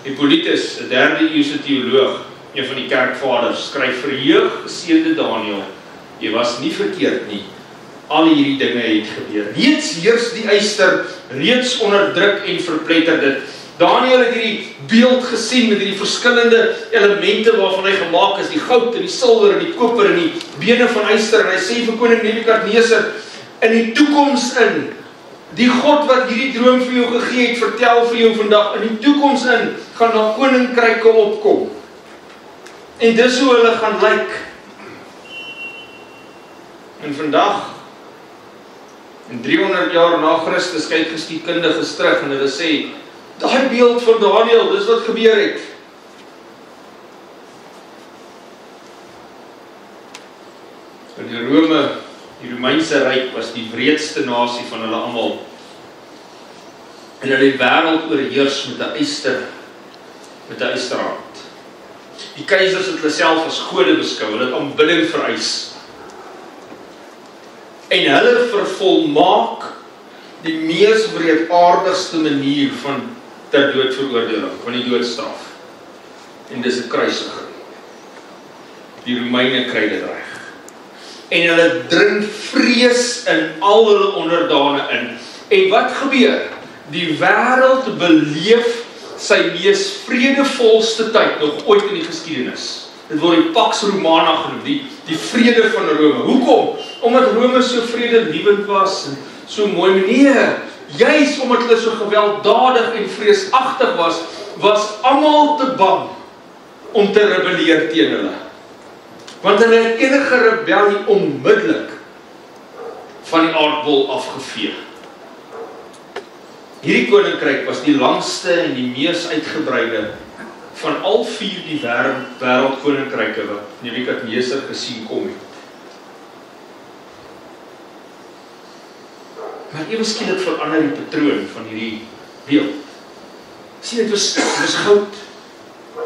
Hippolytus, 'n 3de eeuse teoloog, een van die kerkvaders, skryf: verheug, geseënde Daniël, jy was nie verkeerd nie. Al hierdie dinge het gebeur. Reeds heers die yster, reeds onderdruk en verpletter dit. Daniël het hierdie beeld gesien met hierdie verskillende elemente waarvan hy gemaak is, die goud en die silwer en die koper en die bene van yster, en hy sê vir koning Nebukadneser, in die toekoms in, die God wat hierdie droom vir jou gegee het, vertel vir jou vandag, in die toekoms in, gaan daar koninkryke opkom. En dis hoe hulle gaan lyk. En vandag, in 300 jaar na Christus, kyk geskiedkundiges terug en hulle sê, daai beeld van Daniël, dis wat gebeur het. In die Romeinse ryk was die wreedste nasie van hulle almal. En hulle die wêreld oorheers met 'n ysterhand. Die keisers het hulle self as gode beskou, hulle het aanbidding vereis. En hulle vervolmaak die mees wreedaardigste manier van ter doodveroordeling, van die doodstraf. En dis 'n kruisiging. Die Romeine kry dit reg. En hulle dring vrees in al hulle onderdane in. En wat gebeur? Die wêreld beleef sy mees vredevolste tyd nog ooit in die geskiedenis. Dit word die Pax Romana genoem, die vrede van Rome. Hoekom? Omdat Rome so vredelievend was en so mooi. Nee, juis omdat hulle so gewelddadig en vreesagtig was almal te bang om te rebelleer teen hulle. Want hulle het enige rebellie onmiddellik van die aardbol afgevee. Hierdie koninkryk was die langste en die mees uitgebreide van al 4 die wêreldkoninkryke wat Nebukadneser gesien kom het. Maar ewe skielik verander die patroon van hierdie beeld. Sien, dit was goud,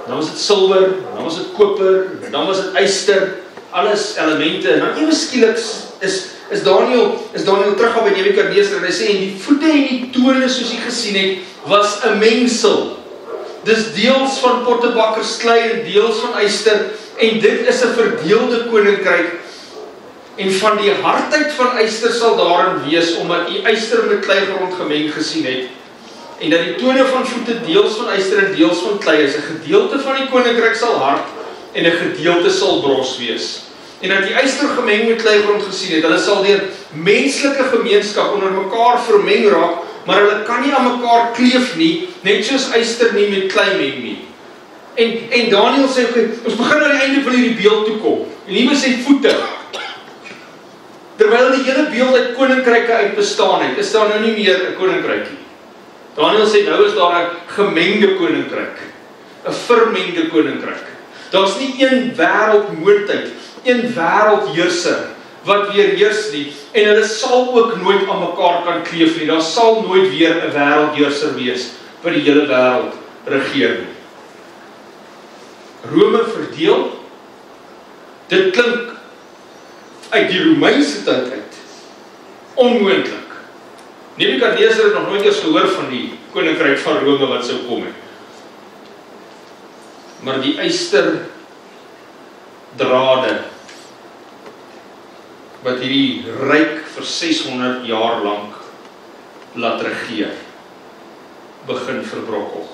dan was dit silwer, dan was dit koper, dan was dit yster, alles elemente. En dan ewe skielik is Daniël terug op by Nebukadneser en hy sê, en die voete en die tone soos jy gesien het, was 'n mengsel. Dis deels van pottebakkersklei en deels van yster, en dit is 'n verdeelde koninkryk. En van die hardheid van yster sal daarin wees, omdat die yster met kleigrond gemeng gesien het, en dat die tone van voete deels van yster en deels van klei is. 'n gedeelte van die koninkryk sal hard, en 'n gedeelte sal bros wees. En dat die yster gemeng met kleigrond gesien het, hulle sal deur menslike gemeenskap onder mekaar vermeng raak, maar hulle kan nie aan mekaar kleef nie, net soos yster nie met klei meng nie. En Daniël sê, okay, ons begin aan die einde van hierdie beeld toe kom. En hier is sy voete. Terwyl die hele beeld uit koninkryke uit bestaan het, is daar nou nie meer 'n koninkryk nie. Daniël sê, nou is daar 'n gemengde koninkryk, 'n vermengde koninkryk. Daar's nie een wêreldmoondheid, een wêreldheerser wat weer heers nie, en hulle sal ook nooit aan mekaar kan kleef nie. Daar sal nooit weer 'n wêreldheerser wees wat die hele wêreld regeer nie. Rome verdeel, dit klink uit die Romeinse tyd uit onmoontlik. Nebukadneser het nog nooit eens gehoor van die koninkryk van Rome wat sou kom het. Maar die yster drade wat hierdie ryk vir 600 jaar lank laat regeer, begin verbrokkel.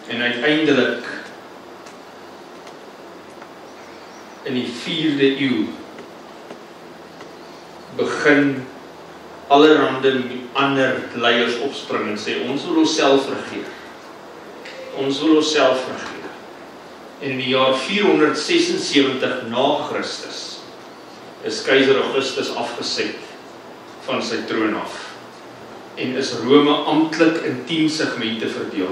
En uiteindelik in die 4de eeu begin allerhande ander leiers opspring en sê, ons wil onsself regeer. Ons wil onsself regeer. En in die jaar 476 na Christus is keiser Augustus afgeset van sy troon af. En is Rome amptelik in 10 segmente verdeel.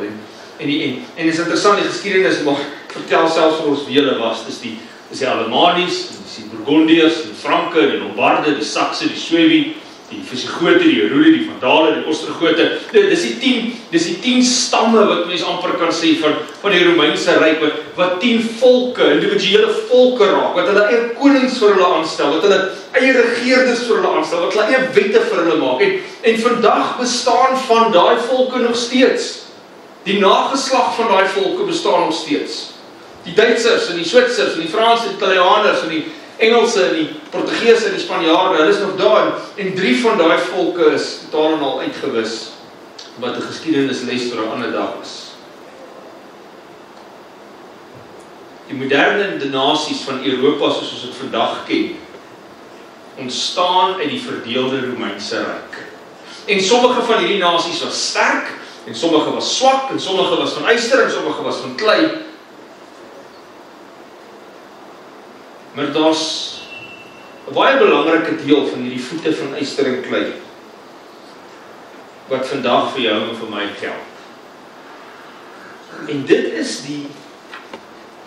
En is interessant, die geskiedenis maar vertel selfs vir ons wie hulle was. Dis die Alemanis, die Burgondiërs, die Franke, die Lombarde, die Sakse, die Suewi, die Visigote, die Herule, die Vandale, die Ostrogote. Dis die 10 stamme wat mens amper kan sê van die Romeinse ryk, wat 10 volke, individuele volke raak, wat hulle eie konings vir hulle aanstel, wat hulle eie regeerders vir hulle aanstel, wat hulle eie wette vir hulle maak. En vandag bestaan van daai volke nog steeds. Die nageslag van daai volke bestaan nog steeds. Die Duitsers en die Switsers en die Franse en die Italianers en Engelse en die Portugese en die Spanjaarde, hulle is nog daar, en 3 van daai volke is totaal en al uitgewis, wat 'n geskiedenisles vir 'n ander dag is. Die moderne nasies van Europa, soos ons dit vandag ken, ontstaan uit die verdeelde Romeinse ryk. En sommige van hierdie nasies was sterk, en sommige was swak, en sommige was van yster, en sommige was van klei. Maar daar's 'n baie belangrike deel van hierdie voete van yster en klei, wat vandag vir jou en vir my geld. En dit is die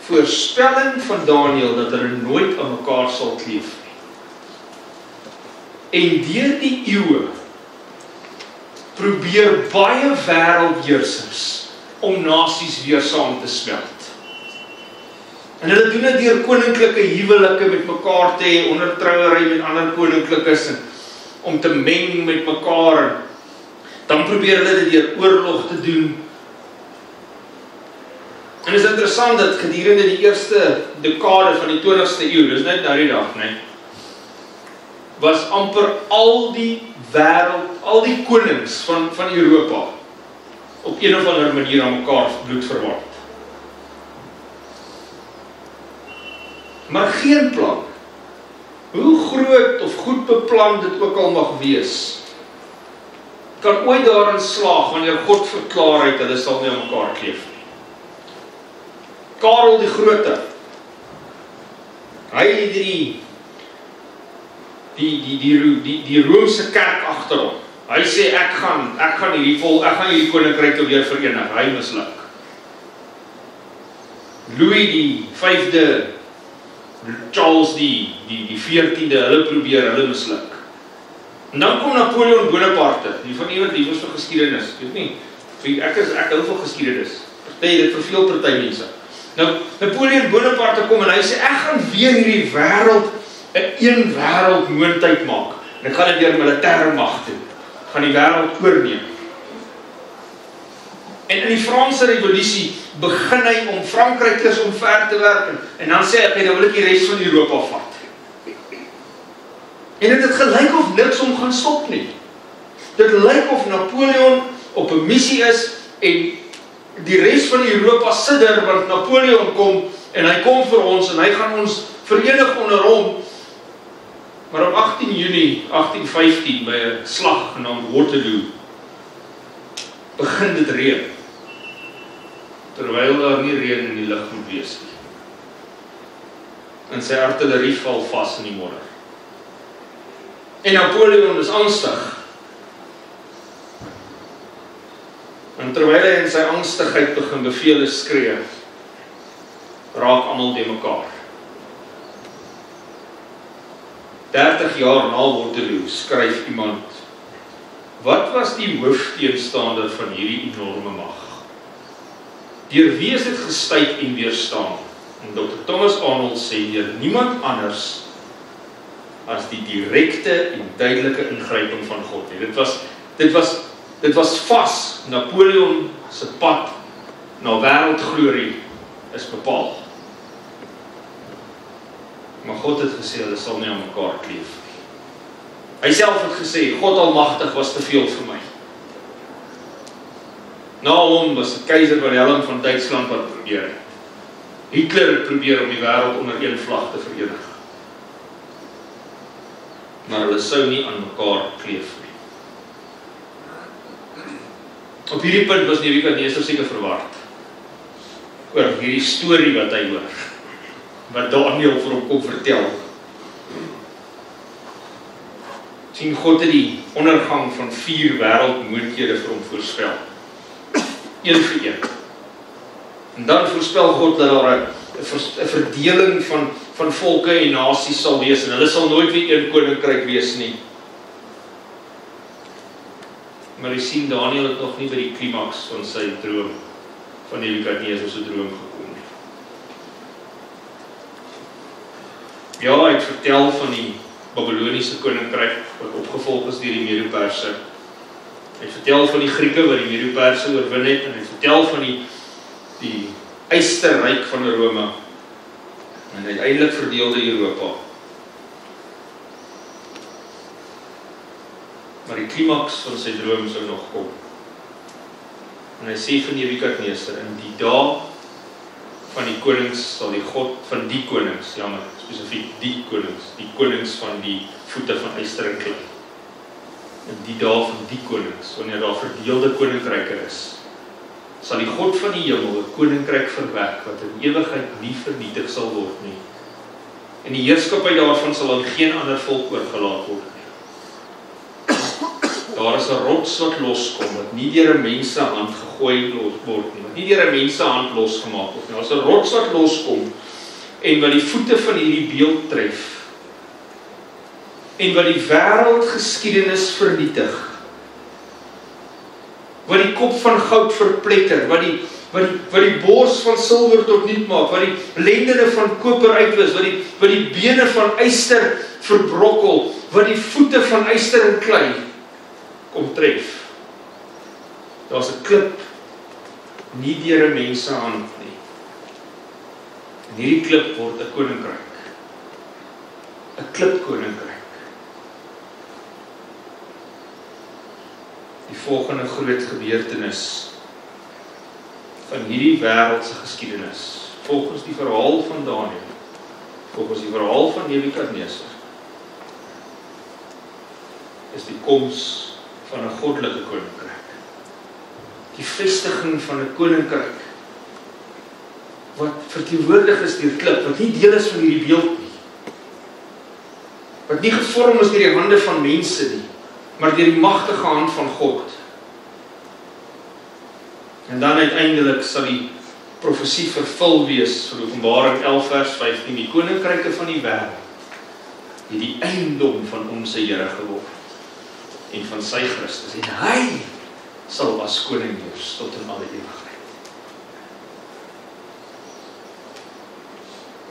voorspelling van Daniël, dat hulle nooit aan mekaar sal kleef nie. En deur die eeue, probeer baie wêreldheersers om nasies weer saam te smelt. En hulle doen dit deur koninklike huwelike met mekaar te hê, onder trouery met ander koninklikes, en om te meng met mekaar. Dan probeer hulle dit deur oorlog te doen. En dit is interessant dat gedurende die eerste dekade van die 20ste eeu, dis net nou die dag, nee, was amper al die wêreld, al die konings van Europa op een of ander manier aan mekaar bloedverwant. Maar geen plan, hoe groot of goed beplan dit ook al mag wees, kan ooit daarin slaag wanneer God verklaar het, hulle sal nie aan mekaar kleef nie. Karel die Grote, hy het die Romeinse kerk agter hom. Hy sê ek gaan hierdie koninkryk weer verenig. Hy misluk. Louis die 5de, Charles die 14de, hulle probeer, hulle misluk. En dan kom Napoleon Bonaparte, die van iemand lief is vir geskiedenis, weet nie, ek hou van geskiedenis, dit verveel party mense. Nou, Napoleon Bonaparte kom en hy sê, ek gaan weer hierdie wêreld, 'n een wêreld moondheid maak, en ek gaan dit deur militêre mag doen, gaan die wêreld oorneem. En in die Franse revolusie begin hy om Frankryk omver te werk, en dan sê hy, nou wil ek die res van Europa vat. En dit het gelyk of niks om gaan stop nie. Dit lyk of Napoleon op 'n missie is, en die res van Europa sidder, want Napoleon kom, en hy kom vir ons, en hy gaan ons verenig onder hom. Maar op 18 Junie 1815, by 'n slag genaamd Waterloo, begin dit reën, terwyl daar nie reën in die lug moet wees nie. En sy artillerie val vas in die modder. En Napoleon is angstig. En terwyl hy in sy angstigheid begin bevele skree, raak almal te mekaar. 30 jaar na Waterloo skryf iemand, wat was die hoofteenstander van hierdie enorme mag? Deur wie is dit gestuit en weerstaan? En Dr. Thomas Arnold sê, deur niemand anders as die direkte en duidelike ingryping van God. Dit was vas, Napoleon se pad na wêreldglorie is bepaal. Maar God het gesê, hulle sal nie aan mekaar kleef nie. Hy self het gesê, God almagtig was te veel vir my. Na hom was die keiser Wilhelm van Duitsland wat probeer het. Hitler het probeer om die wêreld onder een vlag te verenig. Maar hulle sou nie aan mekaar kleef nie. Op hierdie punt was Nebukadneser seker verward oor hierdie storie wat hy hoor, wat Daniël vir hom kom vertel. Sien, God het die ondergang van 4 wêreldmoondhede vir hom voorspel. Een vir een. En dan voorspel God dat daar 'n verdeling van volke en nasies sal wees, en hulle sal nooit weer een koninkryk wees nie. Maar jy sien, Daniël het nog nie by die klimaks van sy droom, van Nebukadneser se droom gekom nie. Ja, hy het vertel van die Babyloniese koninkryk, wat opgevolg is deur die Medo-Perse. Hy het vertel van die Grieke, wat die Medo-Perse oorwin het, en hy het vertel van die Ysterryk van Rome, en uiteindelik verdeelde Europa. Maar die klimaks van sy droom sou nog kom. En hy sê vir Nebukadneser, in die dae van die konings sal die God van die konings, jammer, spesifiek die konings van die voete van yster en klei. In die dae van die konings, wanneer daar verdeelde koninkryke is, sal die God van die hemel 'n koninkryk verwek wat in ewigheid nie vernietig sal word nie. En die heerskappy daarvan sal aan geen ander volk oorgelaat word nie. Daar is 'n rots wat loskom, wat nie deur 'n mens se hand gegooi word nie, wat nie deur 'n mens se hand losgemaak word nie. Daar is 'n rots wat loskom en wat die voete van hierdie beeld tref en wat die wêreldgeskiedenis vernietig, wat die kop van goud verpletter, wat die bors van silwer tot niet maak, wat die lendene van koper uitwis, wat die bene van yster verbrokkel, wat die voete van yster en klei kom tref. Daar's 'n klip, nie deur 'n mens se hand nie. En hierdie klip word 'n koninkryk. 'n Klipkoninkryk. Die volgende groot gebeurtenis van hierdie wêreldse geskiedenis, volgens die verhaal van Daniël, volgens die verhaal van Nebukadneser, is die koms van 'n goddelike koninkryk. Die vestiging van 'n koninkryk wat verteenwoordig is deur klip, wat nie deel is van hierdie beeld nie, wat nie gevorm is deur die hande van mense nie, maar deur die magtige hand van God. En dan uiteindelik sal die profesie vervul wees vir Openbaring 11 vers 15, die koninkryke van die wêreld het die eiendom van ons Here geword en van sy Christus, en hy sal as koning heers tot in alle ewigheid.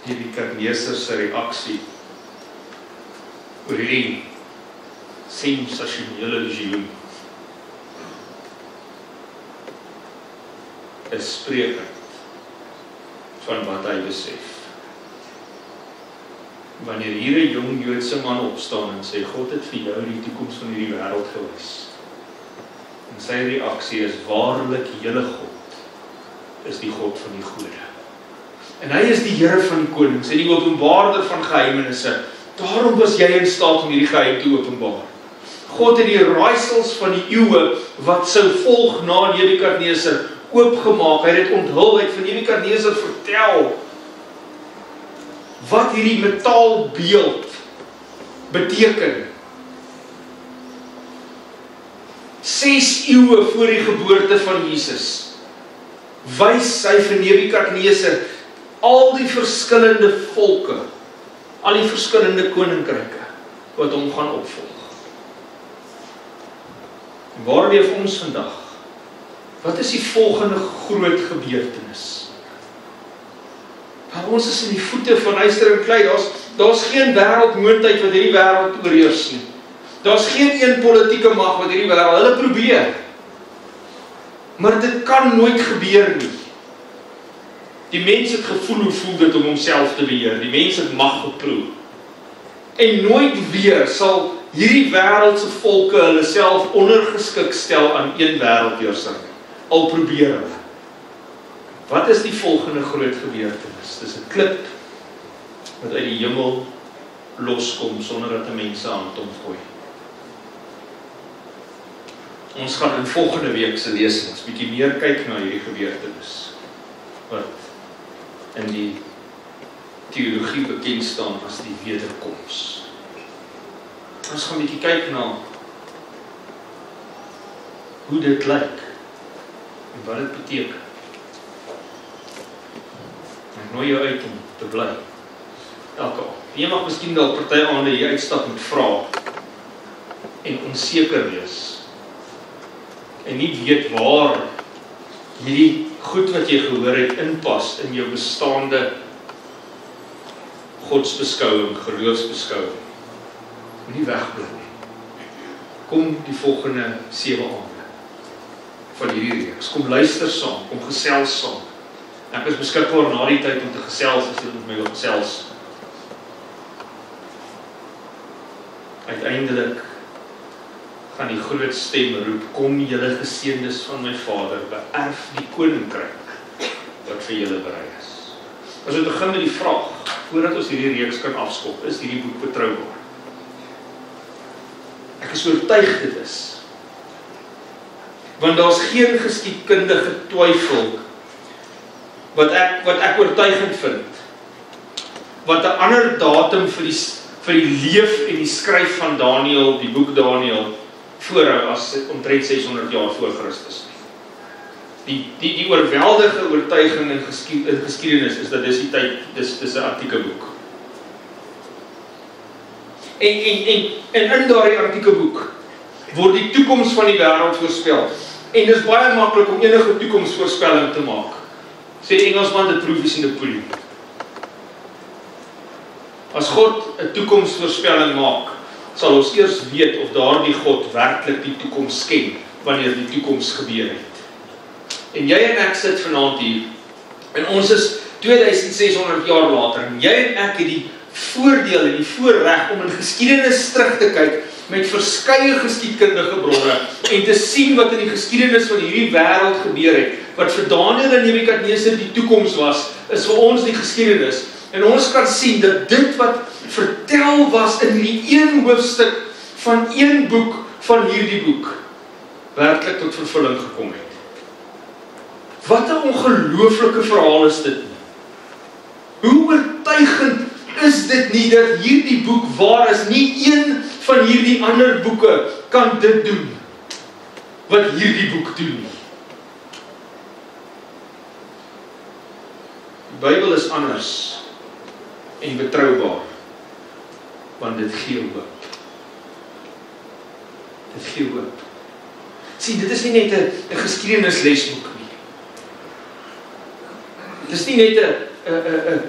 Nebukadneser se reaksie oor hierdie sensasionele visioen is sprekend van wat hy besef. Wanneer hier 'n jong Joodse man opstaan en sê, God het vir jou die toekoms van hierdie wêreld gewys. En sy reaksie is, waarlik julle God is die God van die gode. En hy is die Here van die konings en die openbaarder van geheimenisse. Daarom was jy in staat om hierdie geheim te openbaar. God het die raaisels van die eeue wat sou volg na Nebukadneser oopgemaak. Hy het dit onthul, hy het vir Nebukadneser vertel wat hierdie metaalbeeld beteken. 6 eeue voor die geboorte van Jesus wys hy vir Nebukadneser al die verskillende volke, al die verskillende koninkryke wat hom gaan opvolg. En waar leef ons vandag? Wat is die volgende groot gebeurtenis? Ons is in die voete van yster en klei. Daar's geen wêreldmoondheid wat hierdie wêreld oorheers nie. Daar's geen een politieke mag wat hierdie wêreld, hulle probeer. Maar dit kan nooit gebeur nie. Die mens het gevoel hoe voel dit om homself te beheer. Die mens het mag geproe. En nooit weer sal hierdie wêreldse volke hulle self ondergeskik stel aan een wêreldheerser. Al probeer hulle. Wat is die volgende groot gebeurtenis? Dis 'n klip wat uit die hemel loskom sonder dat 'n mens se hand hom gooi. Ons gaan in volgende week se lesings bietjie meer kyk na hierdie gebeurtenis wat in die teologie bekend staan as die wederkoms. Ons gaan bietjie kyk na hoe dit lyk en wat dit beteken. Ek nooi jou uit om te bly. Elke aand. Jy mag miskien dalk party aande hier uitstap met vrae en onseker wees. En nie weet waar hierdie goed wat jy gehoor het inpas in jou bestaande godsbeskouing, geloofsbeskouing. Moenie wegbly nie. Kom die volgende 7 aande van hierdie reeks. Kom luister saam, kom gesels saam. Ek is beskikbaar na die tyd om te gesels as jy met my wil gesels. Uiteindelik gaan die groot stem roep, kom julle geseëndes van my Vader, beerf die koninkryk wat vir julle berei is. As ons begin met die vraag, voordat ons hierdie reeks kan afskop, is hierdie boek betroubaar? Ek is oortuig dit is. Want daar's geen geskiedkundige twyfel wat ek oortuigend vind, wat 'n ander datum vir die leef en die skryf van Daniël, die boek Daniël, voorhou as omtrent 600 jaar voor Christus. Die oorweldige oortuiging in geskiedenis is dat dis die tyd, dis 'n antieke boek. En in daardie antieke boek word die toekoms van die wêreld voorspel. En dis baie maklik om enige toekomsvoorspelling te maak. Sê die Engelsman, the proof is in the pudding. As God 'n toekomsvoorspelling maak, sal ons eers weet of daardie God werklik die toekoms ken, wanneer die toekoms gebeur het. En jy en ek sit vanaand hier, en ons is 2600 jaar later, en jy en ek het die voordeel en die voorreg om in geskiedenis terug te kyk, met verskeie geskiedkundige bronne, en te sien wat in die geskiedenis van hierdie wêreld gebeur het, wat vir Daniël en Nebukadneser die toekoms was, is vir ons die geskiedenis. En ons kan sien dat dit wat vertel was in die een hoofstuk van een boek van hierdie boek, werklik tot vervulling gekom het. Wat 'n ongelooflike verhaal is dit nie? Hoe oortuigend is dit nie dat hierdie boek waar is? Nie een van hierdie ander boeke kan dit doen wat hierdie boek doen nie. Die Bybel is anders en betroubaar, want dit gee hoop. Dit gee hoop. Sien, dit is nie net 'n geskiedenisleesboek nie. Dit is nie net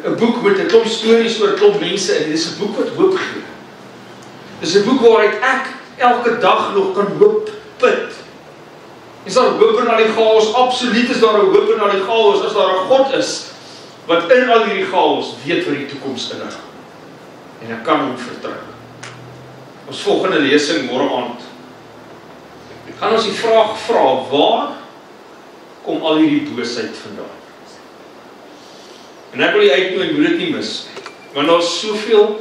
'n boek met 'n klomp stories oor 'n klomp mense in. Dit is 'n boek wat hoop gee. Dit is 'n boek waaruit ek elke dag nog kan hoop put. Is daar hoop in al die chaos? Absoluut is daar 'n hoop in al die chaos, as daar 'n God is wat in al hierdie chaos weet wat die toekoms inhou. En ek kan hom vertrou. Ons volgende lesing môre aand gaan ons die vraag vra, waar kom al hierdie boosheid vandaan? En ek wil die uitnooi, moet dit nie mis, want daar is soveel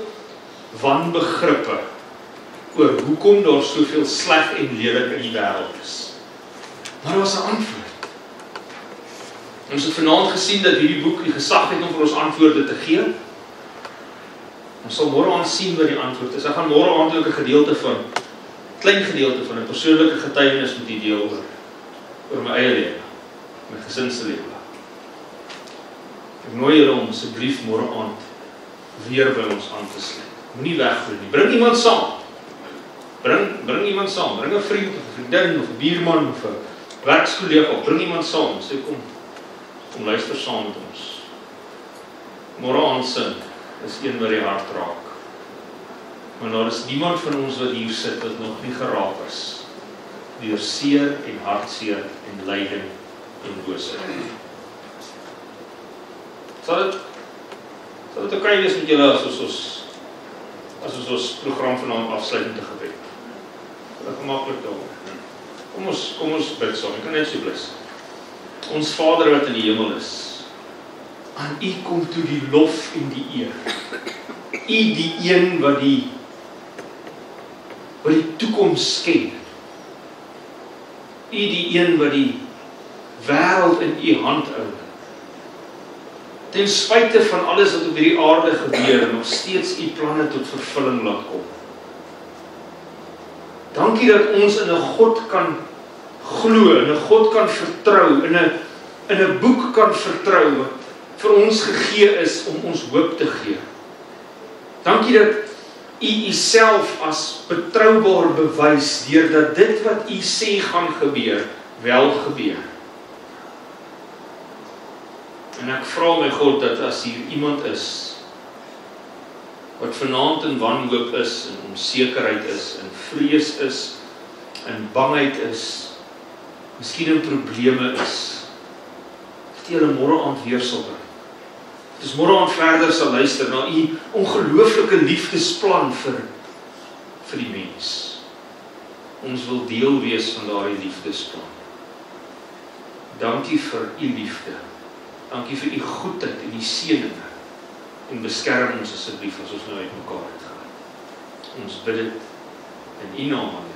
wanbegrippe oor hoekom daar soveel sleg en lelik in die wêreld is. Maar daar is 'n antwoord. Ons het vanaand gesien dat hierdie boek die gesag het om vir ons antwoorde te gee. Ons sal môre aand sien wat die antwoord is. Ek gaan môre aand ook 'n klein gedeelte van 'n persoonlike getuienis met u deel oor my eie lewe, my gesin se lewe. Ek nooi julle om asseblief môre aand weer by ons aan te sluit. Moenie weggaan nie. Bring iemand saam. Bring iemand saam. Bring 'n vriend of 'n vriendin of 'n buurman of 'n werkskollega. Bring iemand saam. Sê kom luister saam met ons. Môre aand sin is een wat die hart raak. Maar daar is niemand van ons wat hier sit wat nog nie geraak is deur seer en hartseer en lyding en boosheid. Sal dit oké wees met julle as ons program vanaand afsluit met 'n gebed? Dit is gemaklik daaroor. Kom ons bid saam. Ek kan net so blys. Ons Vader wat in die hemel is, aan U kom toe die lof en die eer. U die een wat die toekoms ken. U die een wat die wêreld in U hand hou. Ten spyte van alles wat op hierdie aarde gebeur, nog steeds U planne tot vervulling laat kom. Dankie dat ons in 'n God kan glo, in 'n God kan vertrou, in 'n boek kan vertrou wat vir ons gegee is om ons hoop te gee. Dankie dat U self as betroubaar bewys deurdat dit wat U sê gaan gebeur, wel gebeur. En ek vra my God dat as hier iemand is wat vanaand in wanhoop is, in onsekerheid is, in vrees is, in bangheid is, miskien in probleme is, dat jy hulle môre aand weer sal bring. Dis môre aand verder sal luister na U ongelooflike liefdesplan vir die mens. Ons wil deel wees van daardie liefdesplan. Dankie vir u liefde. Dankie vir u goedheid en u seëninge. En beskerm ons asseblief as ons nou uit mekaar uitgaan. Ons bid dit in u naam.